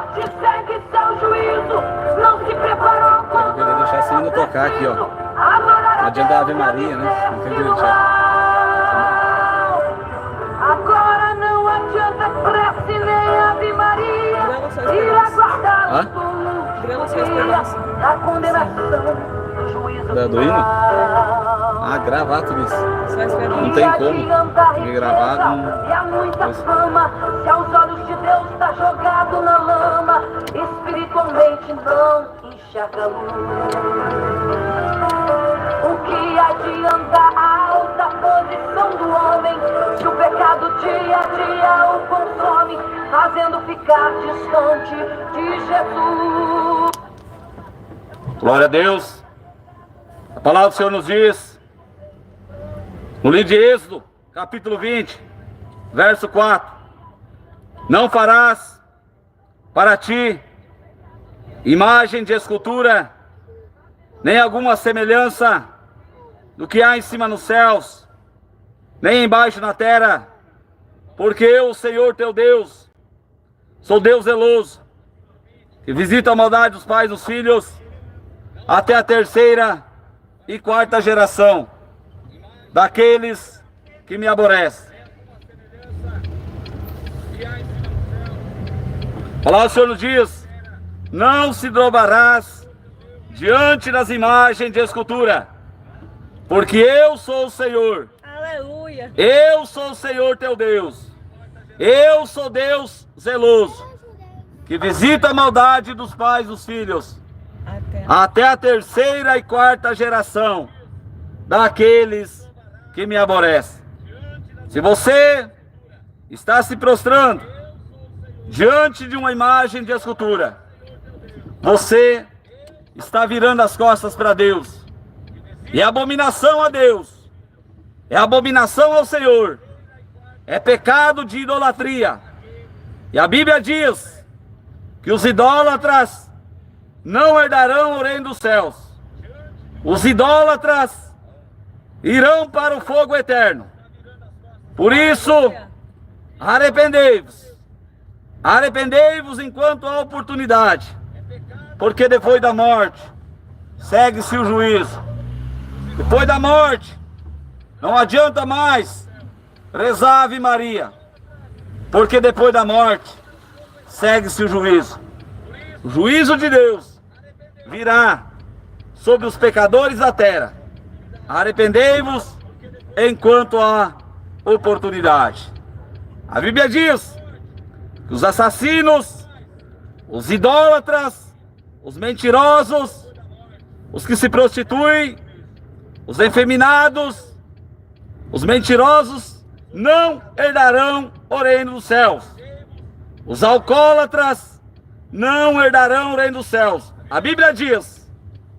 C: morte, segue seu juízo. Não se preparou quando
A: queria deixar esse hino tocar aqui, ó.
C: Não
A: adianta a Ave Maria, né? Não tem que deixar.
C: Agora não adianta prece nem Ave Maria. Ir aguardar
A: Hã?
C: o túmulo,
B: Grama sua esperança.
C: da condenação do juízo
A: Do hino?
C: final.
A: Ah, gravar tudo isso.
B: Você vai esperar.
A: Não tem como. Porque gravado
C: E há muita fama, se aos olhos de Deus está jogado na lama, espiritualmente não enxerga a luz. O que adianta a alta posição do homem, se o pecado dia a dia o consome, fazendo ficar distante de Jesus?
A: Glória a Deus. A palavra do Senhor nos diz, no livro de Êxodo, capítulo 20, verso 4: Não farás para ti imagem de escultura, nem alguma semelhança do que há em cima nos céus, nem embaixo na terra, porque eu, o Senhor teu Deus, sou Deus zeloso, que visita a maldade dos pais dos filhos, até a terceira e quarta geração daqueles que me aborrecem. A palavra do Senhor nos diz: não se dobrarás diante das imagens de escultura, porque eu sou o Senhor.
B: Aleluia.
A: Eu sou o Senhor teu Deus. Eu sou Deus zeloso, que visita a maldade dos pais dos filhos, até a terceira e quarta geração daqueles que me aborrecem. Se você está se prostrando diante de uma imagem de escultura, você está virando as costas para Deus. E é abominação a Deus, é abominação ao Senhor, é pecado de idolatria. E a Bíblia diz que os idólatras não herdarão o reino dos céus. Os idólatras irão para o fogo eterno. Por isso, arrependei-vos. Arrependei-vos enquanto há oportunidade, porque depois da morte segue-se o juízo. Depois da morte não adianta mais rezar Ave Maria, porque depois da morte segue-se o juízo. O juízo de Deus virá sobre os pecadores da terra. Arrependei-vos enquanto há oportunidade. A Bíblia diz que os assassinos, os idólatras, os mentirosos, os que se prostituem, os efeminados, os mentirosos não herdarão o reino dos céus. Os alcoólatras não herdarão o reino dos céus. A Bíblia diz,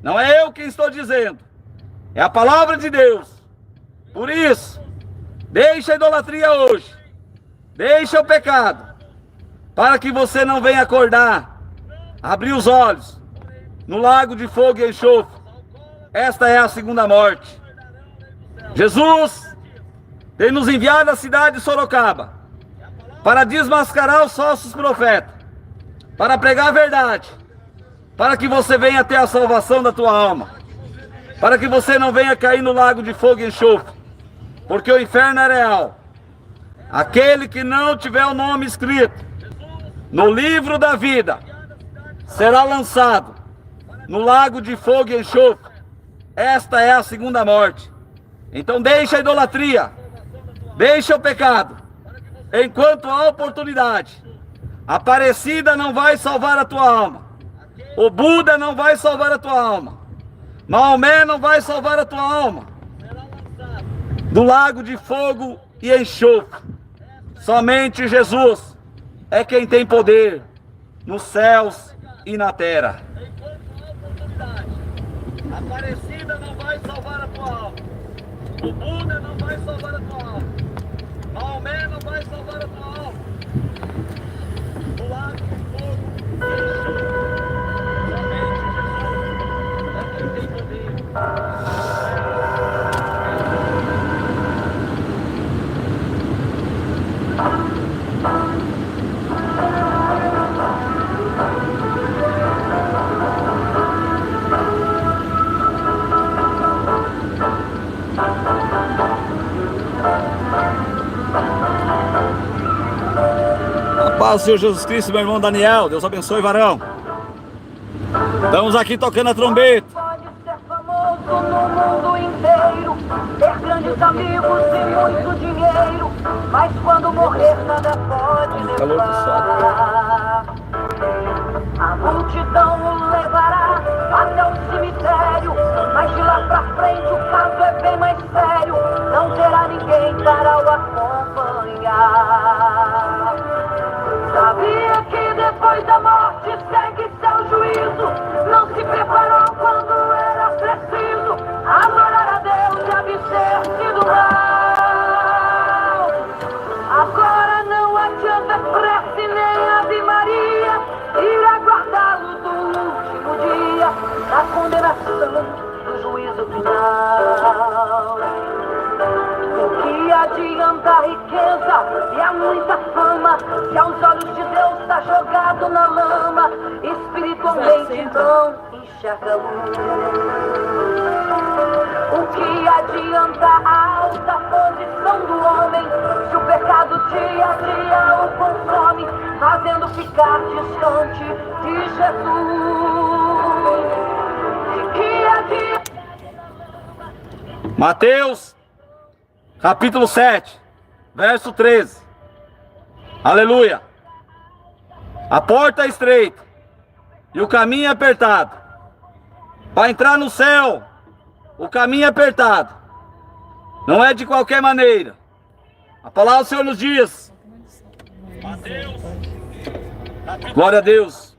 A: não é eu quem estou dizendo, é a palavra de Deus. Por isso, deixa a idolatria hoje, deixa o pecado, para que você não venha acordar, abrir os olhos no lago de fogo e enxofre. Esta é a segunda morte. Jesus tem nos enviado à cidade de Sorocaba para desmascarar os falsos profetas, para pregar a verdade, para que você venha ter a salvação da tua alma, para que você não venha cair no lago de fogo e enxofre, porque o inferno é real. Aquele que não tiver o nome escrito no livro da vida será lançado no lago de fogo e enxofre. Esta é a segunda morte. Então deixa a idolatria, deixa o pecado, enquanto há oportunidade. A Aparecida não vai salvar a tua alma, o Buda não vai salvar a tua alma, Maomé não vai salvar a tua alma do lago de fogo e enxofre. Somente Jesus é quem tem poder nos céus e na terra. A Aparecida não vai salvar a tua alma, o Buda não vai salvar a tua alma, Maomé não vai salvar a tua alma do lago de fogo e enxofre. Somente Jesus é quem tem poder. Paz do Senhor Jesus Cristo, meu irmão Daniel. Deus abençoe, varão. Estamos aqui tocando a trombeta.
C: Pode ser famoso no mundo inteiro, ter grandes amigos e muito dinheiro, mas quando morrer nada pode levar. A multidão o levará até o cemitério, mas de lá pra frente o caso é bem mais sério. Não terá ninguém para o acompanhar. Sabia que depois da morte segue seu juízo? Não se preparou quando era preciso adorar a Deus e abster-se do mal. Agora não adianta prece nem Ave Maria, ir aguardá-lo do último dia, da condenação do juízo final. O que adianta a riqueza e a muita fama, se aos olhos de Deus está jogado na lama, espiritualmente não enxerga luz. O que adianta a alta posição do homem, se o pecado dia a dia o consome, fazendo ficar distante de Jesus? De que adianta?
A: Mateus, capítulo 7, verso 13. Aleluia. A porta é estreita e o caminho é apertado. Para entrar no céu, o caminho é apertado. Não é de qualquer maneira. A palavra do Senhor nos diz. Mateus, glória a Deus.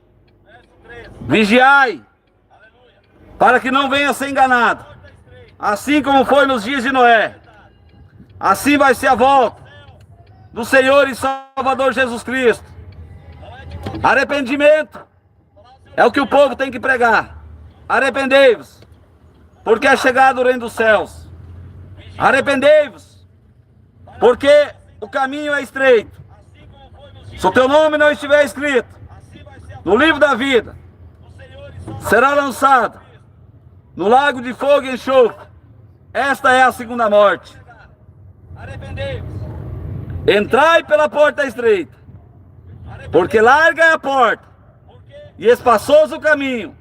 A: Vigiai, para que não venha ser enganado. Assim como foi nos dias de Noé, assim vai ser a volta do Senhor e Salvador Jesus Cristo. Arrependimento é o que o povo tem que pregar. Arrependei-vos, porque é chegado o reino dos céus. Arrependei-vos, porque o caminho é estreito. Se o teu nome não estiver escrito no livro da vida, será lançado no lago de fogo e enxofre. Esta é a segunda morte. Arrependei-vos. Entrai pela porta estreita, porque larga é a porta e espaçoso o caminho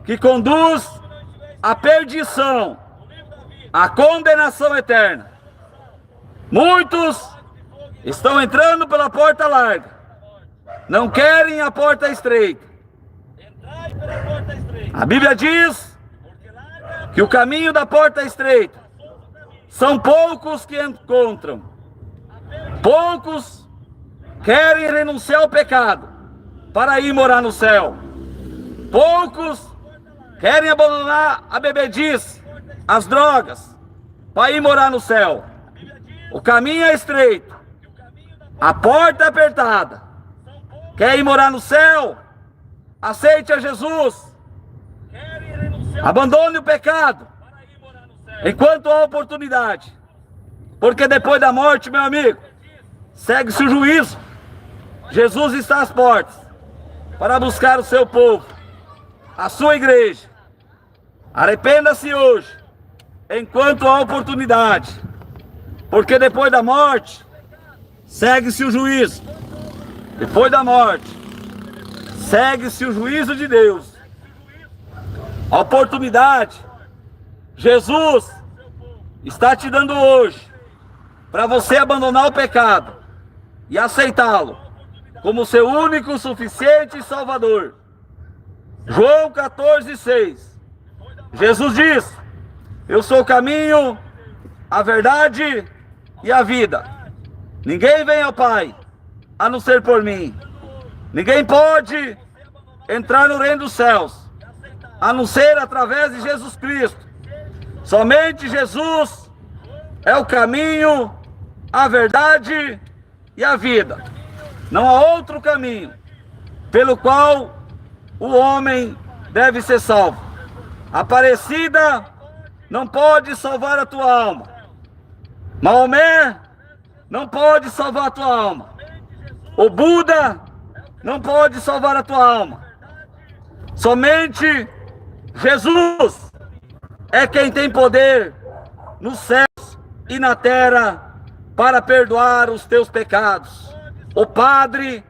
A: que conduz à perdição, à condenação eterna. Muitos estão entrando pela porta larga, não querem a porta estreita. A Bíblia diz que o caminho da porta estreita são poucos que encontram. Poucos querem renunciar ao pecado para ir morar no céu. Poucos querem abandonar a bebedice, as drogas, para ir morar no céu. O caminho é estreito, a porta é apertada. Quer ir morar no céu? Aceite a Jesus. Abandone o pecado enquanto há oportunidade, porque depois da morte, meu amigo, segue-se o juízo. Jesus está às portas para buscar o seu povo, a sua igreja. Arrependa-se hoje, enquanto há oportunidade, porque depois da morte segue-se o juízo. Depois da morte segue-se o juízo de Deus. A oportunidade, Jesus está te dando hoje para você abandonar o pecado e aceitá-lo como seu único, suficiente Salvador. João 14,6. Jesus diz: eu sou o caminho, a verdade e a vida. Ninguém vem ao Pai a não ser por mim. Ninguém pode entrar no reino dos céus a não ser através de Jesus Cristo. Somente Jesus é o caminho, a verdade e a vida. Não há outro caminho pelo qual o homem deve ser salvo. A Aparecida não pode salvar a tua alma. Maomé não pode salvar a tua alma. O Buda não pode salvar a tua alma. Somente Jesus é quem tem poder nos céus e na terra para perdoar os teus pecados. O Padre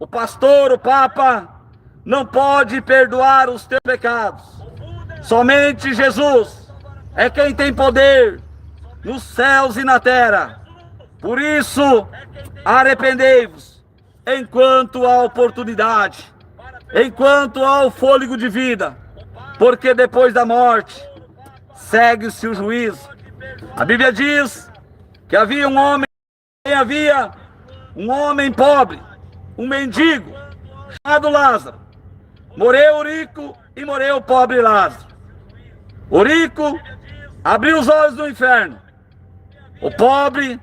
A: o pastor, o Papa, não pode perdoar os teus pecados. Somente Jesus é quem tem poder nos céus e na terra. Por isso, arrependei-vos enquanto há oportunidade, enquanto há o fôlego de vida, porque depois da morte segue-se o juízo. A Bíblia diz que havia um homem pobre, um mendigo, chamado Lázaro. Morreu o rico e morreu o pobre Lázaro. O rico abriu os olhos do inferno. O pobre,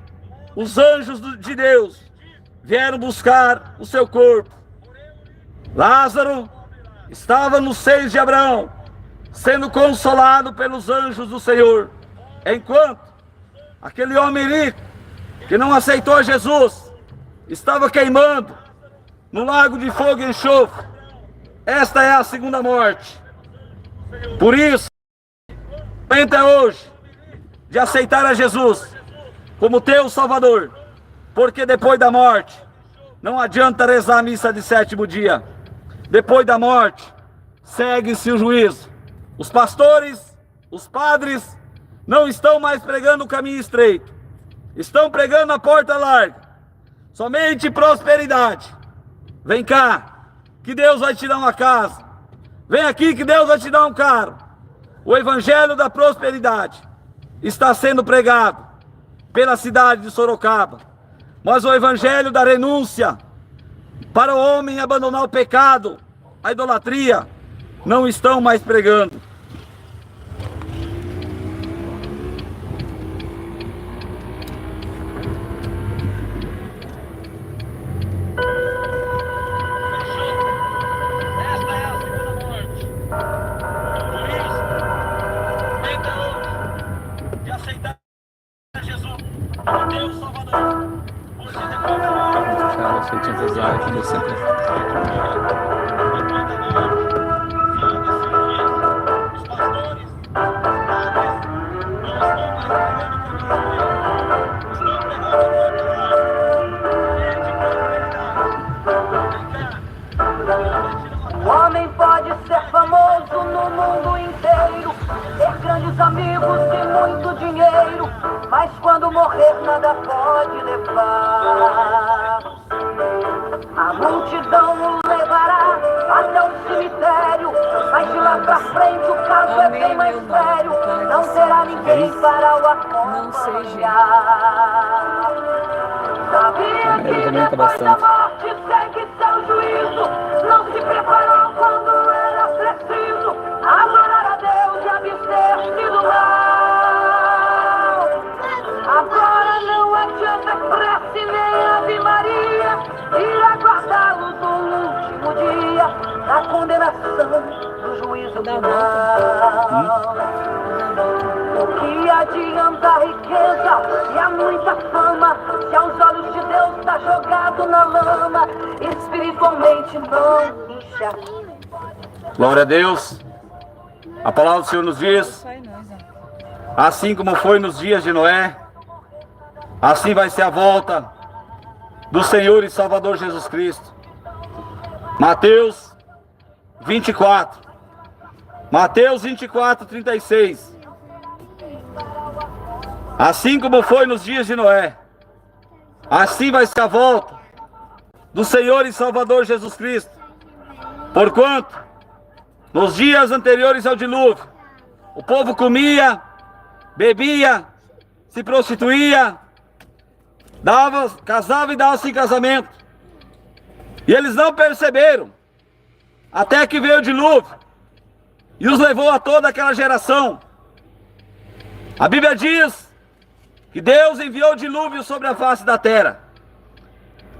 A: os anjos de Deus vieram buscar o seu corpo. Lázaro estava nos seios de Abraão, sendo consolado pelos anjos do Senhor, enquanto aquele homem rico, que não aceitou Jesus, estava queimando no lago de fogo e enxofre. Esta é a segunda morte. Por isso, o momento é hoje de aceitar a Jesus como teu Salvador, porque depois da morte não adianta rezar a missa de sétimo dia. Depois da morte segue-se o juízo. Os pastores, os padres não estão mais pregando o caminho estreito, estão pregando a porta larga. Somente prosperidade. Vem cá, que Deus vai te dar uma casa. Vem aqui que Deus vai te dar um carro. O evangelho da prosperidade está sendo pregado pela cidade de Sorocaba. Mas o evangelho da renúncia para o homem abandonar o pecado, a idolatria, não estão mais pregando.
C: O homem pode ser famoso no mundo inteiro, ter grandes amigos e muito dinheiro, mas quando morrer nada pode levar. A multidão o levará até o cemitério, mas de lá pra frente o caso é bem mais sério. Não terá ninguém para o acompanhar. Sabia que depois da morte segue seu juízo? Não se preparou quando era preciso adorar a Deus e abster-se do mal. Agora não adianta prece nem Ave Maria, e aguardá-lo do último dia, da condenação do juízo final. O que adianta a riqueza e a muita fama, se aos olhos de Deus está jogado na lama, espiritualmente não enxerga.
A: Glória a Deus. A palavra do Senhor nos diz: assim como foi nos dias de Noé, assim vai ser a volta do Senhor e Salvador Jesus Cristo. Mateus 24. Mateus 24, 36. Assim como foi nos dias de Noé, assim vai ser a volta do Senhor e Salvador Jesus Cristo. Porquanto, nos dias anteriores ao dilúvio, o povo comia, bebia, se prostituía, casava e dava-se em casamento. E eles não perceberam, até que veio o dilúvio e os levou a toda aquela geração. A Bíblia diz que Deus enviou o dilúvio sobre a face da terra.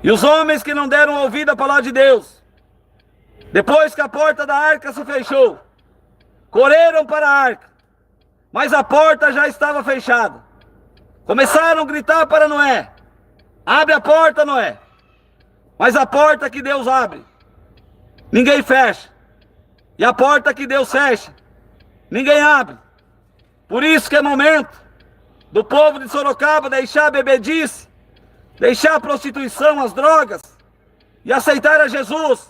A: E os homens que não deram ouvido à palavra de Deus, depois que a porta da arca se fechou, correram para a arca, mas a porta já estava fechada. Começaram a gritar para Noé: abre a porta, Noé. Mas a porta que Deus abre, ninguém fecha. E a porta que Deus fecha, ninguém abre. Por isso que é momento do povo de Sorocaba deixar a bebedice, deixar a prostituição, as drogas, e aceitar a Jesus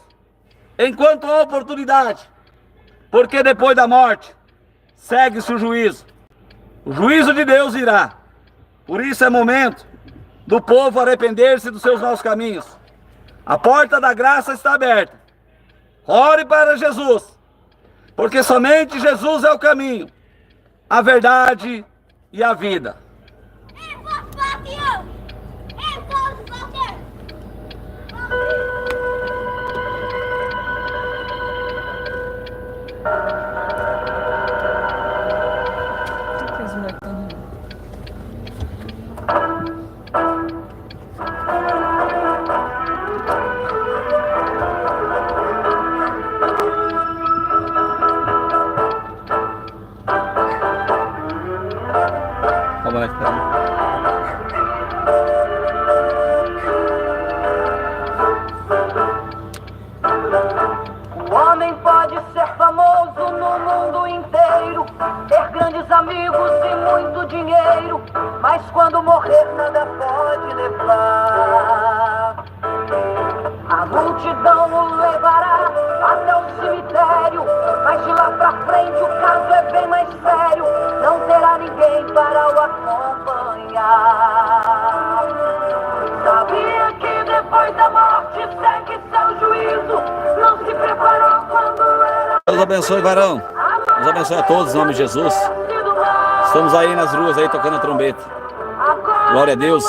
A: enquanto há oportunidade, porque depois da morte segue-se o juízo. O juízo de Deus irá. Por isso é momento do povo arrepender-se dos seus maus caminhos. A porta da graça está aberta. Ore para Jesus, porque somente Jesus é o caminho, a verdade e a vida.
C: O homem pode ser famoso no mundo inteiro, ter grandes amigos e muito dinheiro, mas quando morrer nada pode levar. A multidão o levará até o cemitério, mas de lá pra frente o caso é bem mais sério, não terá ninguém para o acompanhar. Sabia que depois da morte segue seu juízo, não se preparou quando era...
A: Deus abençoe, varão. Deus abençoe a todos, em nome de Jesus. Estamos aí nas ruas, aí tocando a trombeta. Glória a Deus.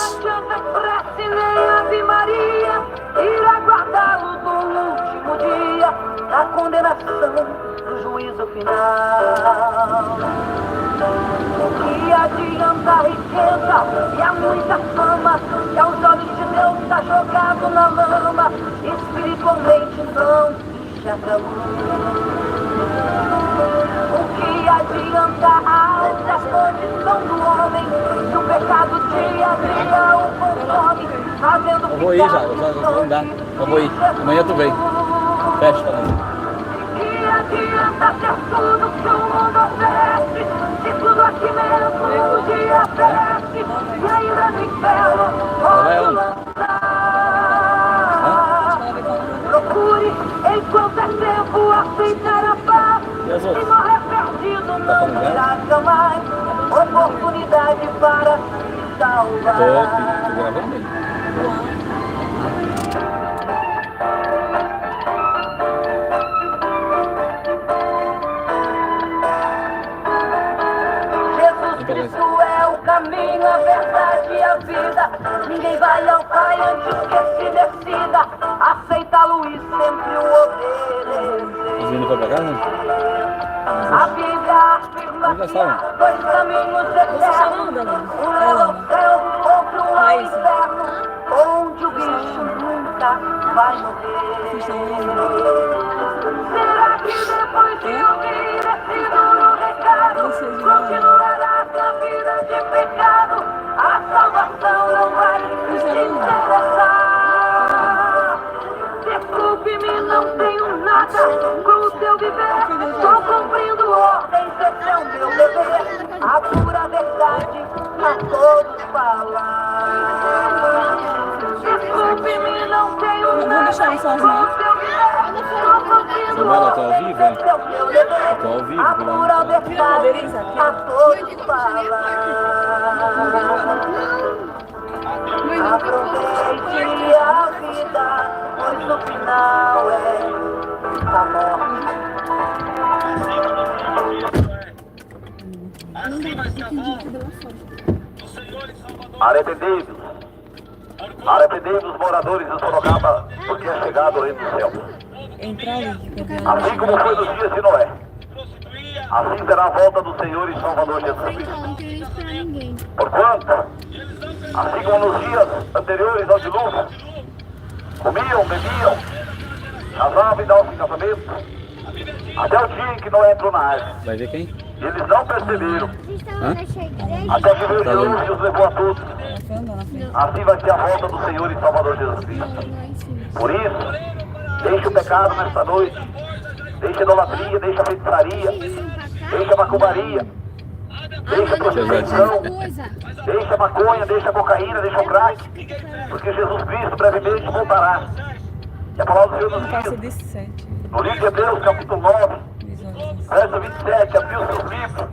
C: Irá guardá-lo do último dia, da condenação, do juízo final. O que adianta a riqueza e a muita fama, que aos olhos de Deus está jogado na lama, espiritualmente não enxerga luz. O que adianta a alta condição do homem, se o pecado dia a dia o consome, fazendo
A: Eu vou ir já vou andar. Eu vou ir. Amanhã tu vem. Fecha também.
C: Que adianta ter tudo que o mundo oferece, se tudo aqui mesmo um dia perece, e ainda no inferno pode lançar. Procure enquanto é tempo aceitar a paz, se morrer perdido não terá jamais oportunidade para se salvar.
A: Tô gravando aí.
C: Cristo é o caminho, a verdade e a vida. Ninguém vai ao Pai antes que se decida aceitá-lo e sempre o obedecer.
A: Os meninos foram pra casa?
C: A Bíblia afirma que há dois caminhos eternos, um leva ao céu, outro ao inferno, onde o bicho nunca vai morrer. Será que depois de ouvir esse duro recado, continuará sua vida de pecado? A salvação não vai te interessar. Desculpe-me, não tenho nada com o seu viver, só cumprindo ordens, esse é o meu dever. A pura verdade a todos falar. Desculpe-me, não tenho nada com o seu viver, só cumprindo ordens, esse é o meu dever. A pura verdade a todos falar. Aproveite a vida, pois no final é a morte.
D: Arrependei-vos, arrependei-vos, moradores de Sorocaba, porque é chegado o reino do céu. Assim como foi nos dias de Noé, assim será a volta do Senhor e Salvador Jesus Cristo.
E: Não queria esperar ninguém.
D: Porquanto, assim como nos dias anteriores ao dilúvio, comiam, bebiam, casavam e davam em casamento, até o dia em que Noé entrou na arca.
A: Vai ver quem?
D: E eles não perceberam,
E: Vocês estavam nessa igreja?
D: até que veio Jesus e os levou a todos. Assim vai ser a volta do Senhor e Salvador Jesus Cristo.
E: Não, em cima.
D: Por isso, deixe o pecado nesta noite, deixe a idolatria, deixe a feitiçaria, deixe a macumbaria, deixe a prostituição, deixe a maconha, deixe a cocaína, deixe o crack, porque Jesus Cristo brevemente voltará. Que a palavra do Senhor nos
B: Não passa
D: diz,
B: de 7.
D: no livro de Hebreus, capítulo 9,
B: Visualização.
D: verso 27, abriu seus livros.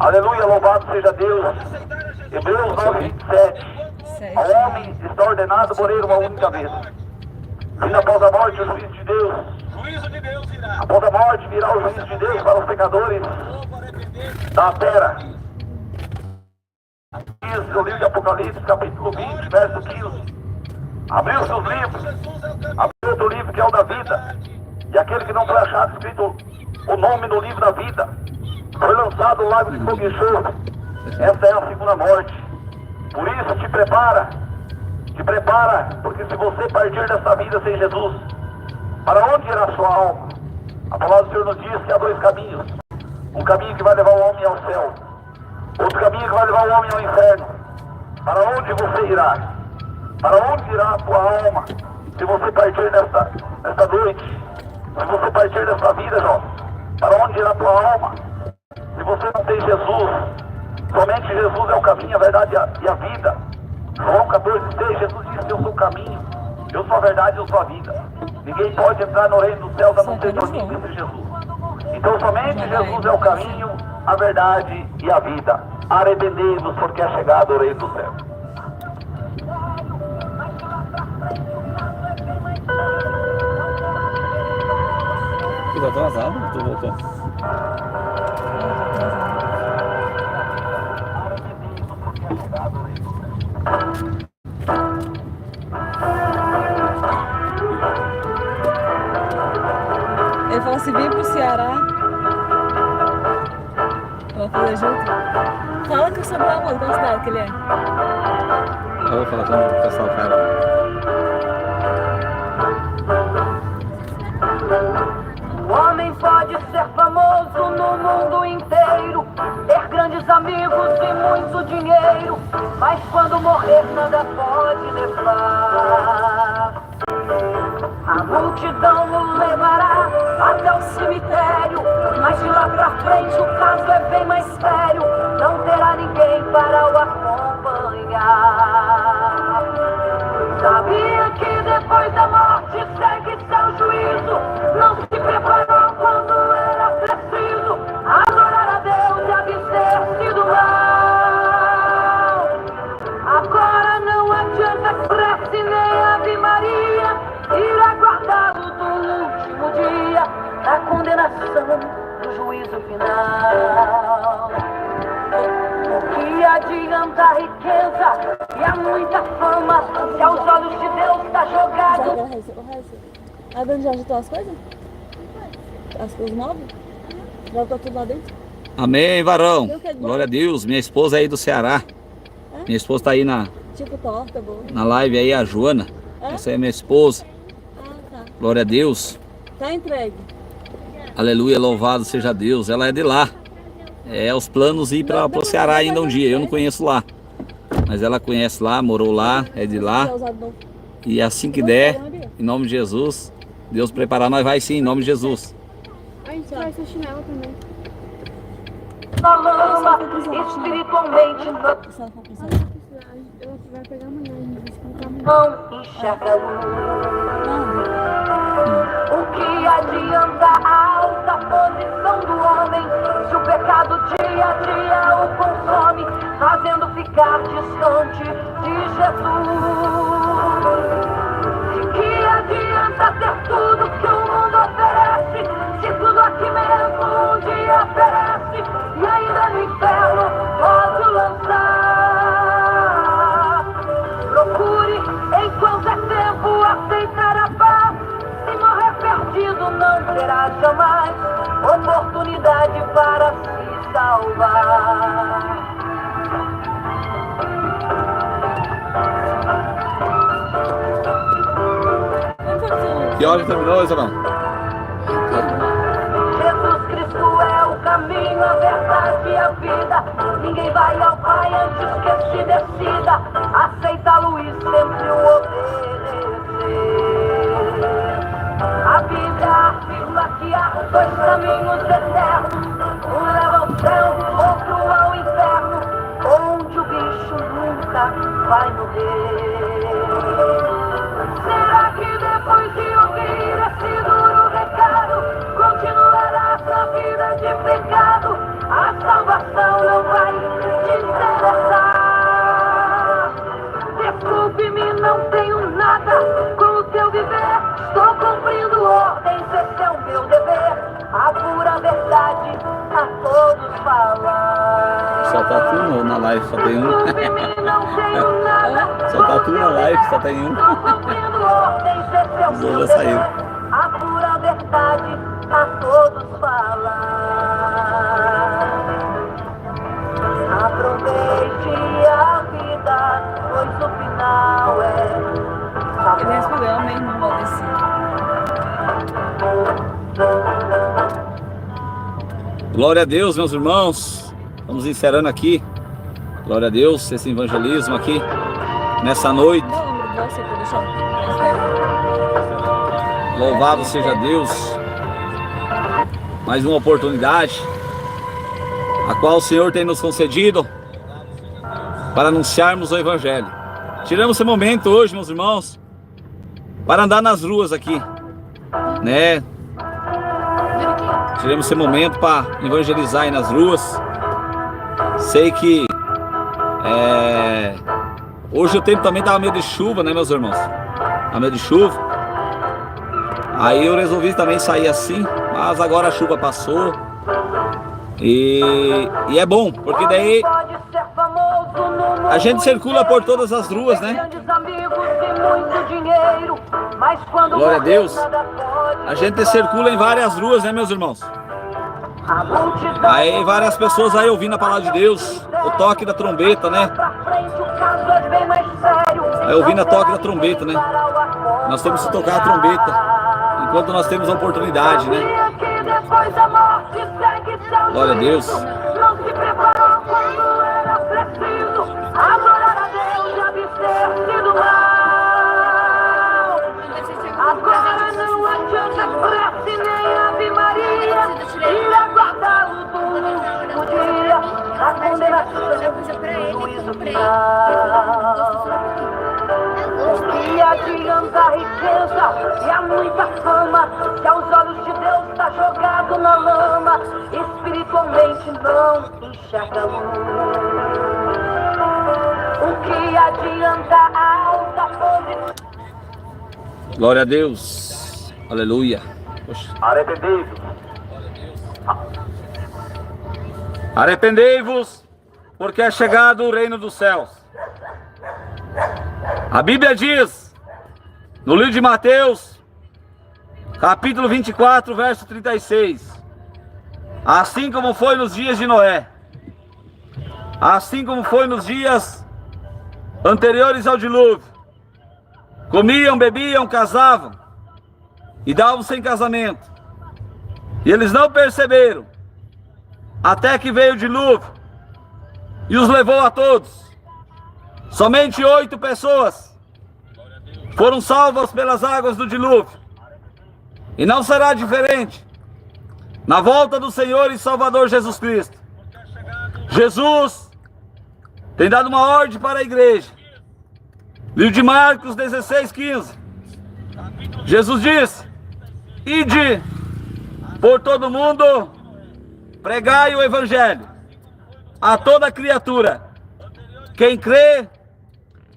D: Aleluia, louvado seja Deus. Hebreus 9, 27. Ao homem está ordenado por ele uma única vez. Vindo após a morte o juízo de Deus. Após a morte virá o juízo de Deus para os pecadores da terra. Diz no livro de Apocalipse, capítulo 20, verso 15. Abriu seus livros. Abriu outro livro que é o da vida. E aquele que não foi achado escrito o nome no livro da vida foi lançado no lago de fogo e enxofre. Essa é a segunda morte. Por isso te prepara, porque se você partir dessa vida sem Jesus, para onde irá sua alma? A palavra do Senhor nos diz que há dois caminhos. Um caminho que vai levar o homem ao céu, outro caminho que vai levar o homem ao inferno. Para onde você irá? Para onde irá a tua alma? Se você partir nesta noite, se você partir dessa vida, jovem, para onde irá a tua alma? Se você não tem Jesus, somente Jesus é o caminho, a verdade e a vida. João 14,6, Jesus disse: eu sou o caminho, eu sou a verdade e eu sou a vida. Ninguém pode entrar no reino dos céus a não ser por mim, disse Jesus. Então somente Jesus é o caminho, a verdade e a vida. Arrependei-vos, porque é chegado o reino do céu.
A: Tô atrasado, tô voltando.
B: Ele falou assim: vem pro Ceará. Vamos fazer junto? Fala que o seu amor, qual cidade que ele é?
A: Eu vou falar com o pessoal, cara.
C: O homem pode ser famoso no mundo inteiro, ter grandes amigos e muito dinheiro, mas quando morrer nada pode levar. A multidão o levará até o cemitério, mas de lá pra frente o caso é bem mais sério. Não terá ninguém para o acompanhar. Sabia que depois da morte segue seu juízo? Não se preparou quando era preciso adorar a Deus e abster-se do mal. Agora não adianta prece nem Ave Maria, irá guardá-lo do último dia, da condenação do juízo final. O que adianta a riqueza e a muita fama, se aos olhos de Deus está jogado?
B: A Dani já ajeitou as coisas? As coisas novas? Já tá tudo lá dentro?
A: Amém, varão. Glória a Deus. Minha esposa aí do Ceará. Minha esposa tá aí na
B: Tipo torta, boa.
A: live aí, a Joana. Essa aí é minha esposa.
B: Tá.
A: Glória a Deus.
B: Tá entregue.
A: Aleluia, louvado seja Deus. Ela é de lá. É os planos ir para o Ceará ainda um dia. Eu não conheço lá. Mas ela conhece lá, morou lá, é de lá. E assim que der, em nome de Jesus, Deus preparar, nós vai sim, em nome de Jesus.
E: A gente vai ser chinela também.
C: Na lama, espiritualmente
E: Ela vai pegar amanhã, a gente vai explicar amanhã.
C: não enxerga a luz. O que adianta a alta posição do homem, se o pecado dia a dia o consome, fazendo ficar distante de Jesus? De que adianta ter tudo que o mundo oferece, se tudo aqui mesmo um dia perece, e ainda no inferno pode lançar? Procure enquanto é tempo aceitar a paz. Se morrer perdido não terá jamais oportunidade para se salvar.
A: Que hora terminou, Isabel?
C: Jesus Cristo é o caminho, a verdade e a vida. Ninguém vai ao Pai antes que se decida aceitá-lo e sempre o obedecer. A Bíblia afirma que há dois caminhos eternos, um leva ao céu, outro ao inferno, onde o bicho nunca vai morrer. Será que depois de ouvir esse duro recado, continuará sua vida de pecado? A salvação não vai te interessar. Desculpe-me, não tenho nada com o teu viver. Estou cumprindo ordens, esse é o meu dever. A pura verdade a todos falar.
A: Só tá tudo na live, só tem um.
C: Desculpe-me, não tenho nada.
A: Só tá tudo na live, só tem um.
C: Estou cumprindo ordens, esse é o
A: Os
C: meu
A: outros já
C: dever.
A: saíram.
C: A pura verdade a todos falar. Aproveite a vida, pois o final é.
B: Ele respondeu, amém, irmão Valdeci.
A: Glória a Deus, meus irmãos. Vamos encerrando aqui. Glória a Deus, esse evangelismo aqui nessa noite.
B: Dá o número de você pra deixar.
A: Louvado seja Deus. Mais uma oportunidade a qual o Senhor tem nos concedido para anunciarmos o Evangelho. Tiramos esse momento hoje, meus irmãos, para andar nas ruas aqui, né? Tiramos esse momento para evangelizar aí nas ruas. Sei que hoje o tempo também estava meio de chuva, né, meus irmãos? Estava meio de chuva. Aí eu resolvi também sair assim, mas agora a chuva passou. E é bom, porque daí a gente circula por todas as ruas, né? Glória a Deus. A gente circula em várias ruas, né, meus irmãos? Aí várias pessoas aí ouvindo a palavra de Deus, o toque da trombeta, né? Aí ouvindo a toque da trombeta, né? Nós temos que tocar a trombeta enquanto nós temos a oportunidade, né? Glória a Deus.
C: Não se preparou quando era preciso adorar a Deus e abster-se do mal. Agora não adianta prece nem Ave Maria e aguardar o dia da condenação do juízo final. E adianta a riqueza e a muita fama, que aos olhos de Deus está jogado na lama, espiritualmente não enxerga luz. O que adianta a alta posição?
A: Glória a Deus. Aleluia. Poxa.
D: Arrependei-vos.
A: Arrependei-vos, porque é chegado o reino dos céus. A Bíblia diz, no livro de Mateus, capítulo 24, verso 36, assim como foi nos dias de Noé, assim como foi nos dias anteriores ao dilúvio, comiam, bebiam, casavam e davam-se em casamento, e eles não perceberam, até que veio o dilúvio e os levou a todos. Somente 8 pessoas foram salvas pelas águas do dilúvio. E não será diferente na volta do Senhor e Salvador Jesus Cristo. Jesus tem dado uma ordem para a igreja. Livro de Marcos 16:15. Jesus disse: ide por todo mundo, pregai o evangelho a toda criatura. Quem crê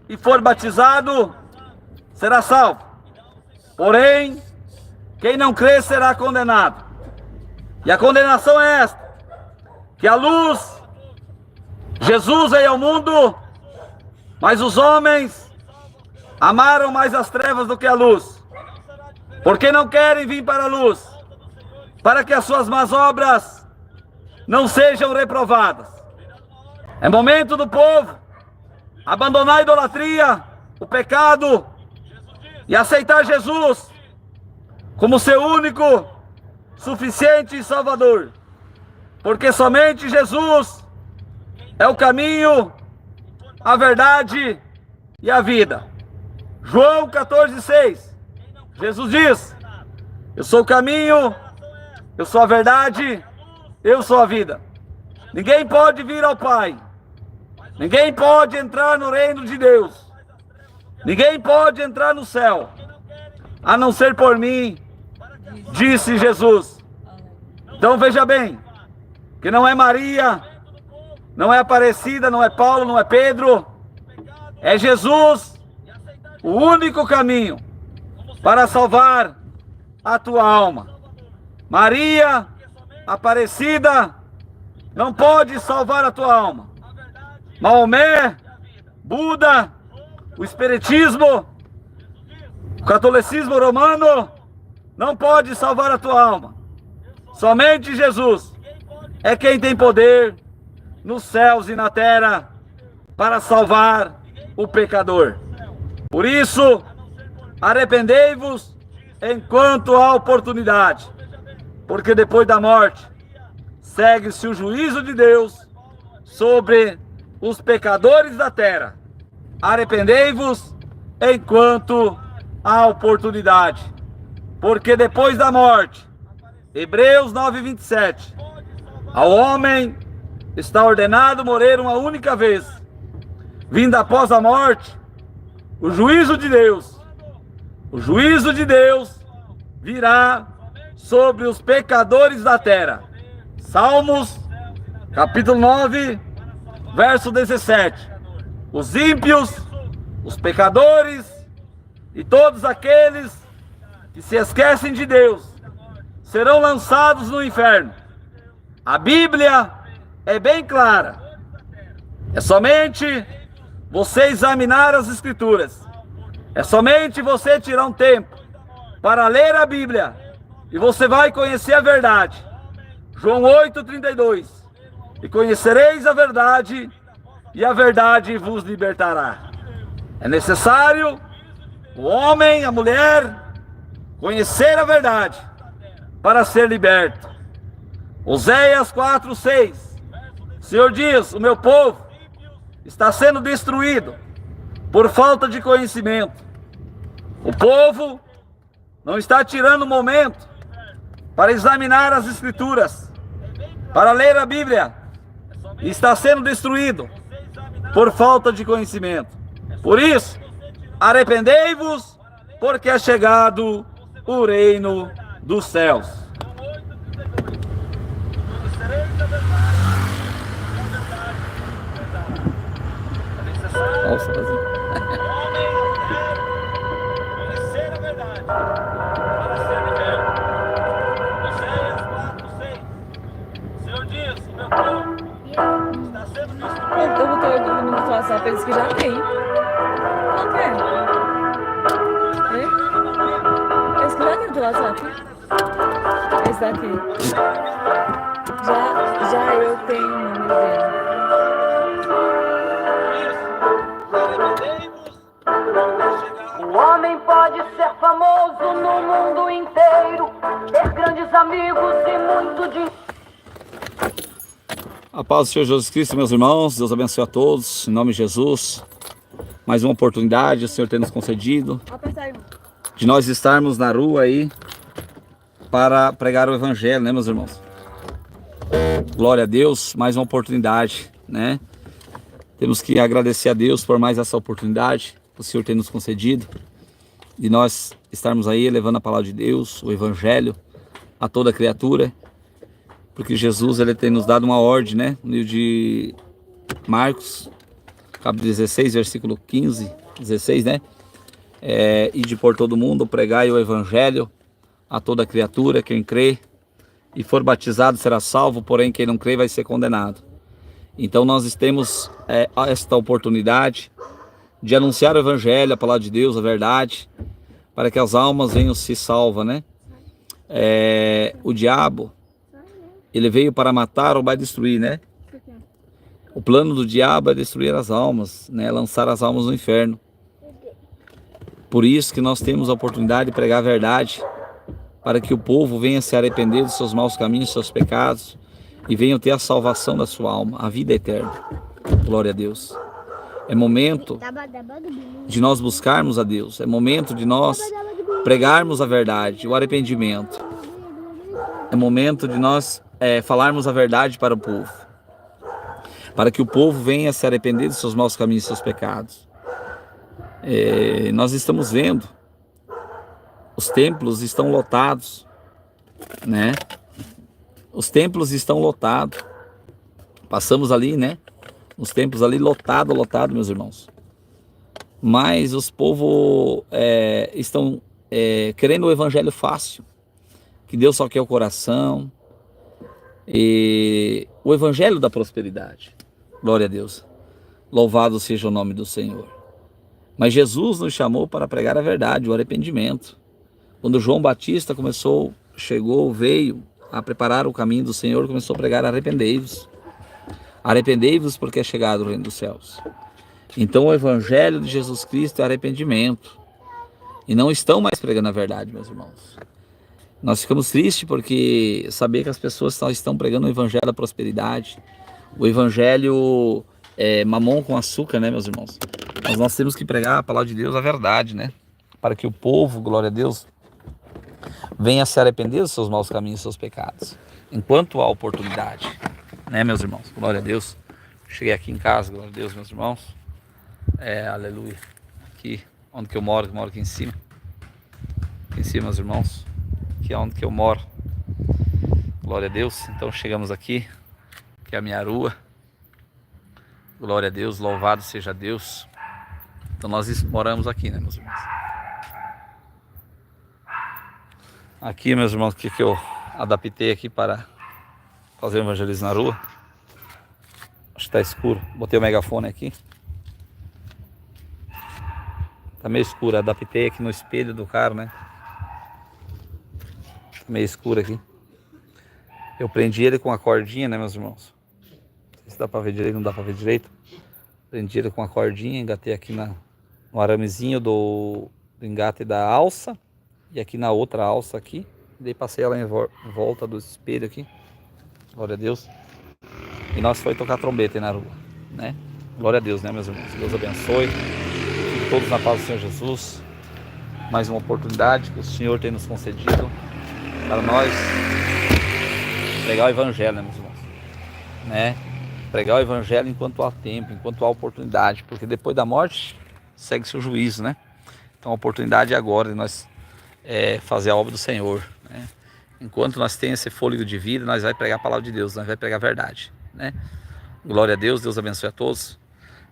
A: e for batizado será salvo. Porém, quem não crê será condenado. E a condenação é esta: que a luz, Jesus veio ao mundo, mas os homens amaram mais as trevas do que a luz, porque não querem vir para a luz, para que as suas más obras não sejam reprovadas. É momento do povo abandonar a idolatria, o pecado, e aceitar Jesus como seu único, suficiente Salvador. Porque somente Jesus é o caminho, a verdade e a vida. João 14:6. Jesus diz: eu sou o caminho, eu sou a verdade, eu sou a vida. Ninguém pode vir ao Pai, ninguém pode entrar no reino de Deus, Ninguém pode entrar no céu, a não ser por mim, disse Jesus. Então veja bem, que não é Maria, não é Aparecida, não é Paulo, não é Pedro, é Jesus, o único caminho para salvar a tua alma. Maria, Aparecida, não pode salvar a tua alma. Maomé, Buda, o Espiritismo, o catolicismo romano, não pode salvar a tua alma. Somente Jesus é quem tem poder nos céus e na terra para salvar o pecador. Por isso, arrependei-vos enquanto há oportunidade, porque depois da morte segue-se o juízo de Deus sobre os pecadores da terra. Arrependei-vos enquanto há oportunidade, porque depois da morte, Hebreus 9:27, ao homem está ordenado morrer uma única vez, vindo após a morte o juízo de Deus. O juízo de Deus virá sobre os pecadores da terra. Salmos, capítulo 9, verso 17. Os ímpios, os pecadores e todos aqueles que se esquecem de Deus serão lançados no inferno. A Bíblia é bem clara. É somente você examinar as Escrituras. É somente você tirar um tempo para ler a Bíblia e você vai conhecer a verdade. João 8:32. E conhecereis a verdade, e a verdade vos libertará. É necessário o homem, a mulher, conhecer a verdade para ser liberto. Oséias 4:6. O Senhor diz: o meu povo está sendo destruído por falta de conhecimento. O povo não está tirando o momento para examinar as Escrituras, para ler a Bíblia, e está sendo destruído por falta de conhecimento. Por isso, arrependei-vos, porque é chegado o reino dos céus. Nossa,
D: Conhecer a verdade para ser liberto. Oséias 4:6. O Senhor diz: meu povo está sendo destruído.
B: Eu botou no WhatsApp, eles que já tem. Não quer? Eles que já tem do WhatsApp. Esse daqui. Já eu tenho o número dele.
C: O homem pode ser famoso no mundo inteiro, ter grandes amigos e muito dinheiro.
A: A paz do Senhor Jesus Cristo, meus irmãos. Deus abençoe a todos, em nome de Jesus. Mais uma oportunidade o Senhor tem nos concedido de nós estarmos na rua aí para pregar o Evangelho, né, meus irmãos? Glória a Deus, mais uma oportunidade, né? Temos que agradecer a Deus por mais essa oportunidade que o Senhor tem nos concedido, de nós estarmos aí levando a palavra de Deus, o Evangelho, a toda criatura, porque Jesus, ele tem nos dado uma ordem, né? No livro de Marcos, capítulo 16, versículo 15, 16, né? Ide por todo mundo, pregai o Evangelho a toda criatura. Quem crê e for batizado será salvo, porém quem não crê vai ser condenado. Então nós temos esta oportunidade de anunciar o Evangelho, a palavra de Deus, a verdade, para que as almas venham se salvas, né? O diabo, ele veio para matar, roubar e destruir, né? O plano do diabo é destruir as almas, né? Lançar as almas no inferno. Por isso que nós temos a oportunidade de pregar a verdade, para que o povo venha se arrepender dos seus maus caminhos, dos seus pecados, e venham ter a salvação da sua alma, a vida eterna. Glória a Deus. É momento de nós buscarmos a Deus. É momento de nós pregarmos a verdade, o arrependimento. É momento de nós falarmos a verdade para o povo, para que o povo venha se arrepender dos seus maus caminhos e seus pecados. Nós estamos vendo, os templos estão lotados, né? Os templos estão lotados. Passamos ali, né? Os templos ali lotado, meus irmãos. Mas os povos estão querendo o evangelho fácil, que Deus só quer o coração, e o evangelho da prosperidade. Glória a Deus. Louvado seja o nome do Senhor. Mas Jesus nos chamou para pregar a verdade, o arrependimento. Quando João Batista veio a preparar o caminho do Senhor, começou a pregar: arrependei-vos. Arrependei-vos, porque é chegado o reino dos céus. Então o evangelho de Jesus Cristo é arrependimento. E não estão mais pregando a verdade, meus irmãos. Nós ficamos tristes porque saber que as pessoas só estão pregando o evangelho da prosperidade, o evangelho mamão com açúcar, né, meus irmãos? Mas nós temos que pregar a palavra de Deus, a verdade, né? Para que o povo, glória a Deus, venha se arrepender dos seus maus caminhos e dos seus pecados. Enquanto há oportunidade, né, meus irmãos? Glória a Deus. Cheguei aqui em casa, glória a Deus, meus irmãos. Aleluia. Aqui, onde que eu moro aqui em cima. Aqui em cima, meus irmãos. Aqui é onde que eu moro. Glória a Deus. Então chegamos aqui, que é a minha rua. Glória a Deus, louvado seja Deus. Então nós moramos aqui, né, meus irmãos? Aqui, meus irmãos, que eu adaptei aqui para fazer o evangelismo na rua. Acho que está escuro. Botei o megafone aqui. Tá meio escuro. Adaptei aqui no espelho do carro, né? Tá meio escuro aqui. Eu prendi ele com a cordinha, né, meus irmãos? Não sei se dá para ver direito, não dá para ver direito. Prendi ele com a cordinha, engatei aqui no aramezinho do engate da alça. E aqui na outra alça aqui. E daí passei ela em volta do espelho aqui. Glória a Deus. E nós foi tocar trombeta aí na rua, né? Glória a Deus, né, meus irmãos? Deus abençoe. Fiquem todos na paz do Senhor Jesus. Mais uma oportunidade que o Senhor tem nos concedido para nós pregar o evangelho, né, meus irmãos? Né? Pregar o evangelho enquanto há tempo, enquanto há oportunidade, porque depois da morte segue-se o juízo, né? Então a oportunidade é agora de nós fazer a obra do Senhor, né? Enquanto nós temos esse fôlego de vida, nós vamos pregar a palavra de Deus, nós vamos pregar a verdade, né? Glória a Deus, Deus abençoe a todos.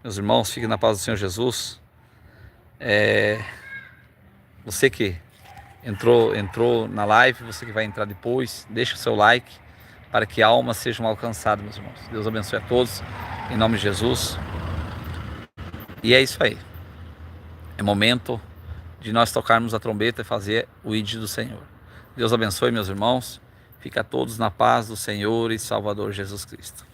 A: Meus irmãos, fiquem na paz do Senhor Jesus. Você que entrou na live, você que vai entrar depois, deixa o seu like para que almas sejam alcançadas, meus irmãos. Deus abençoe a todos, em nome de Jesus. E é isso aí. É momento de nós tocarmos a trombeta e fazer o ID do Senhor. Deus abençoe, meus irmãos. Fica todos na paz do Senhor e Salvador Jesus Cristo.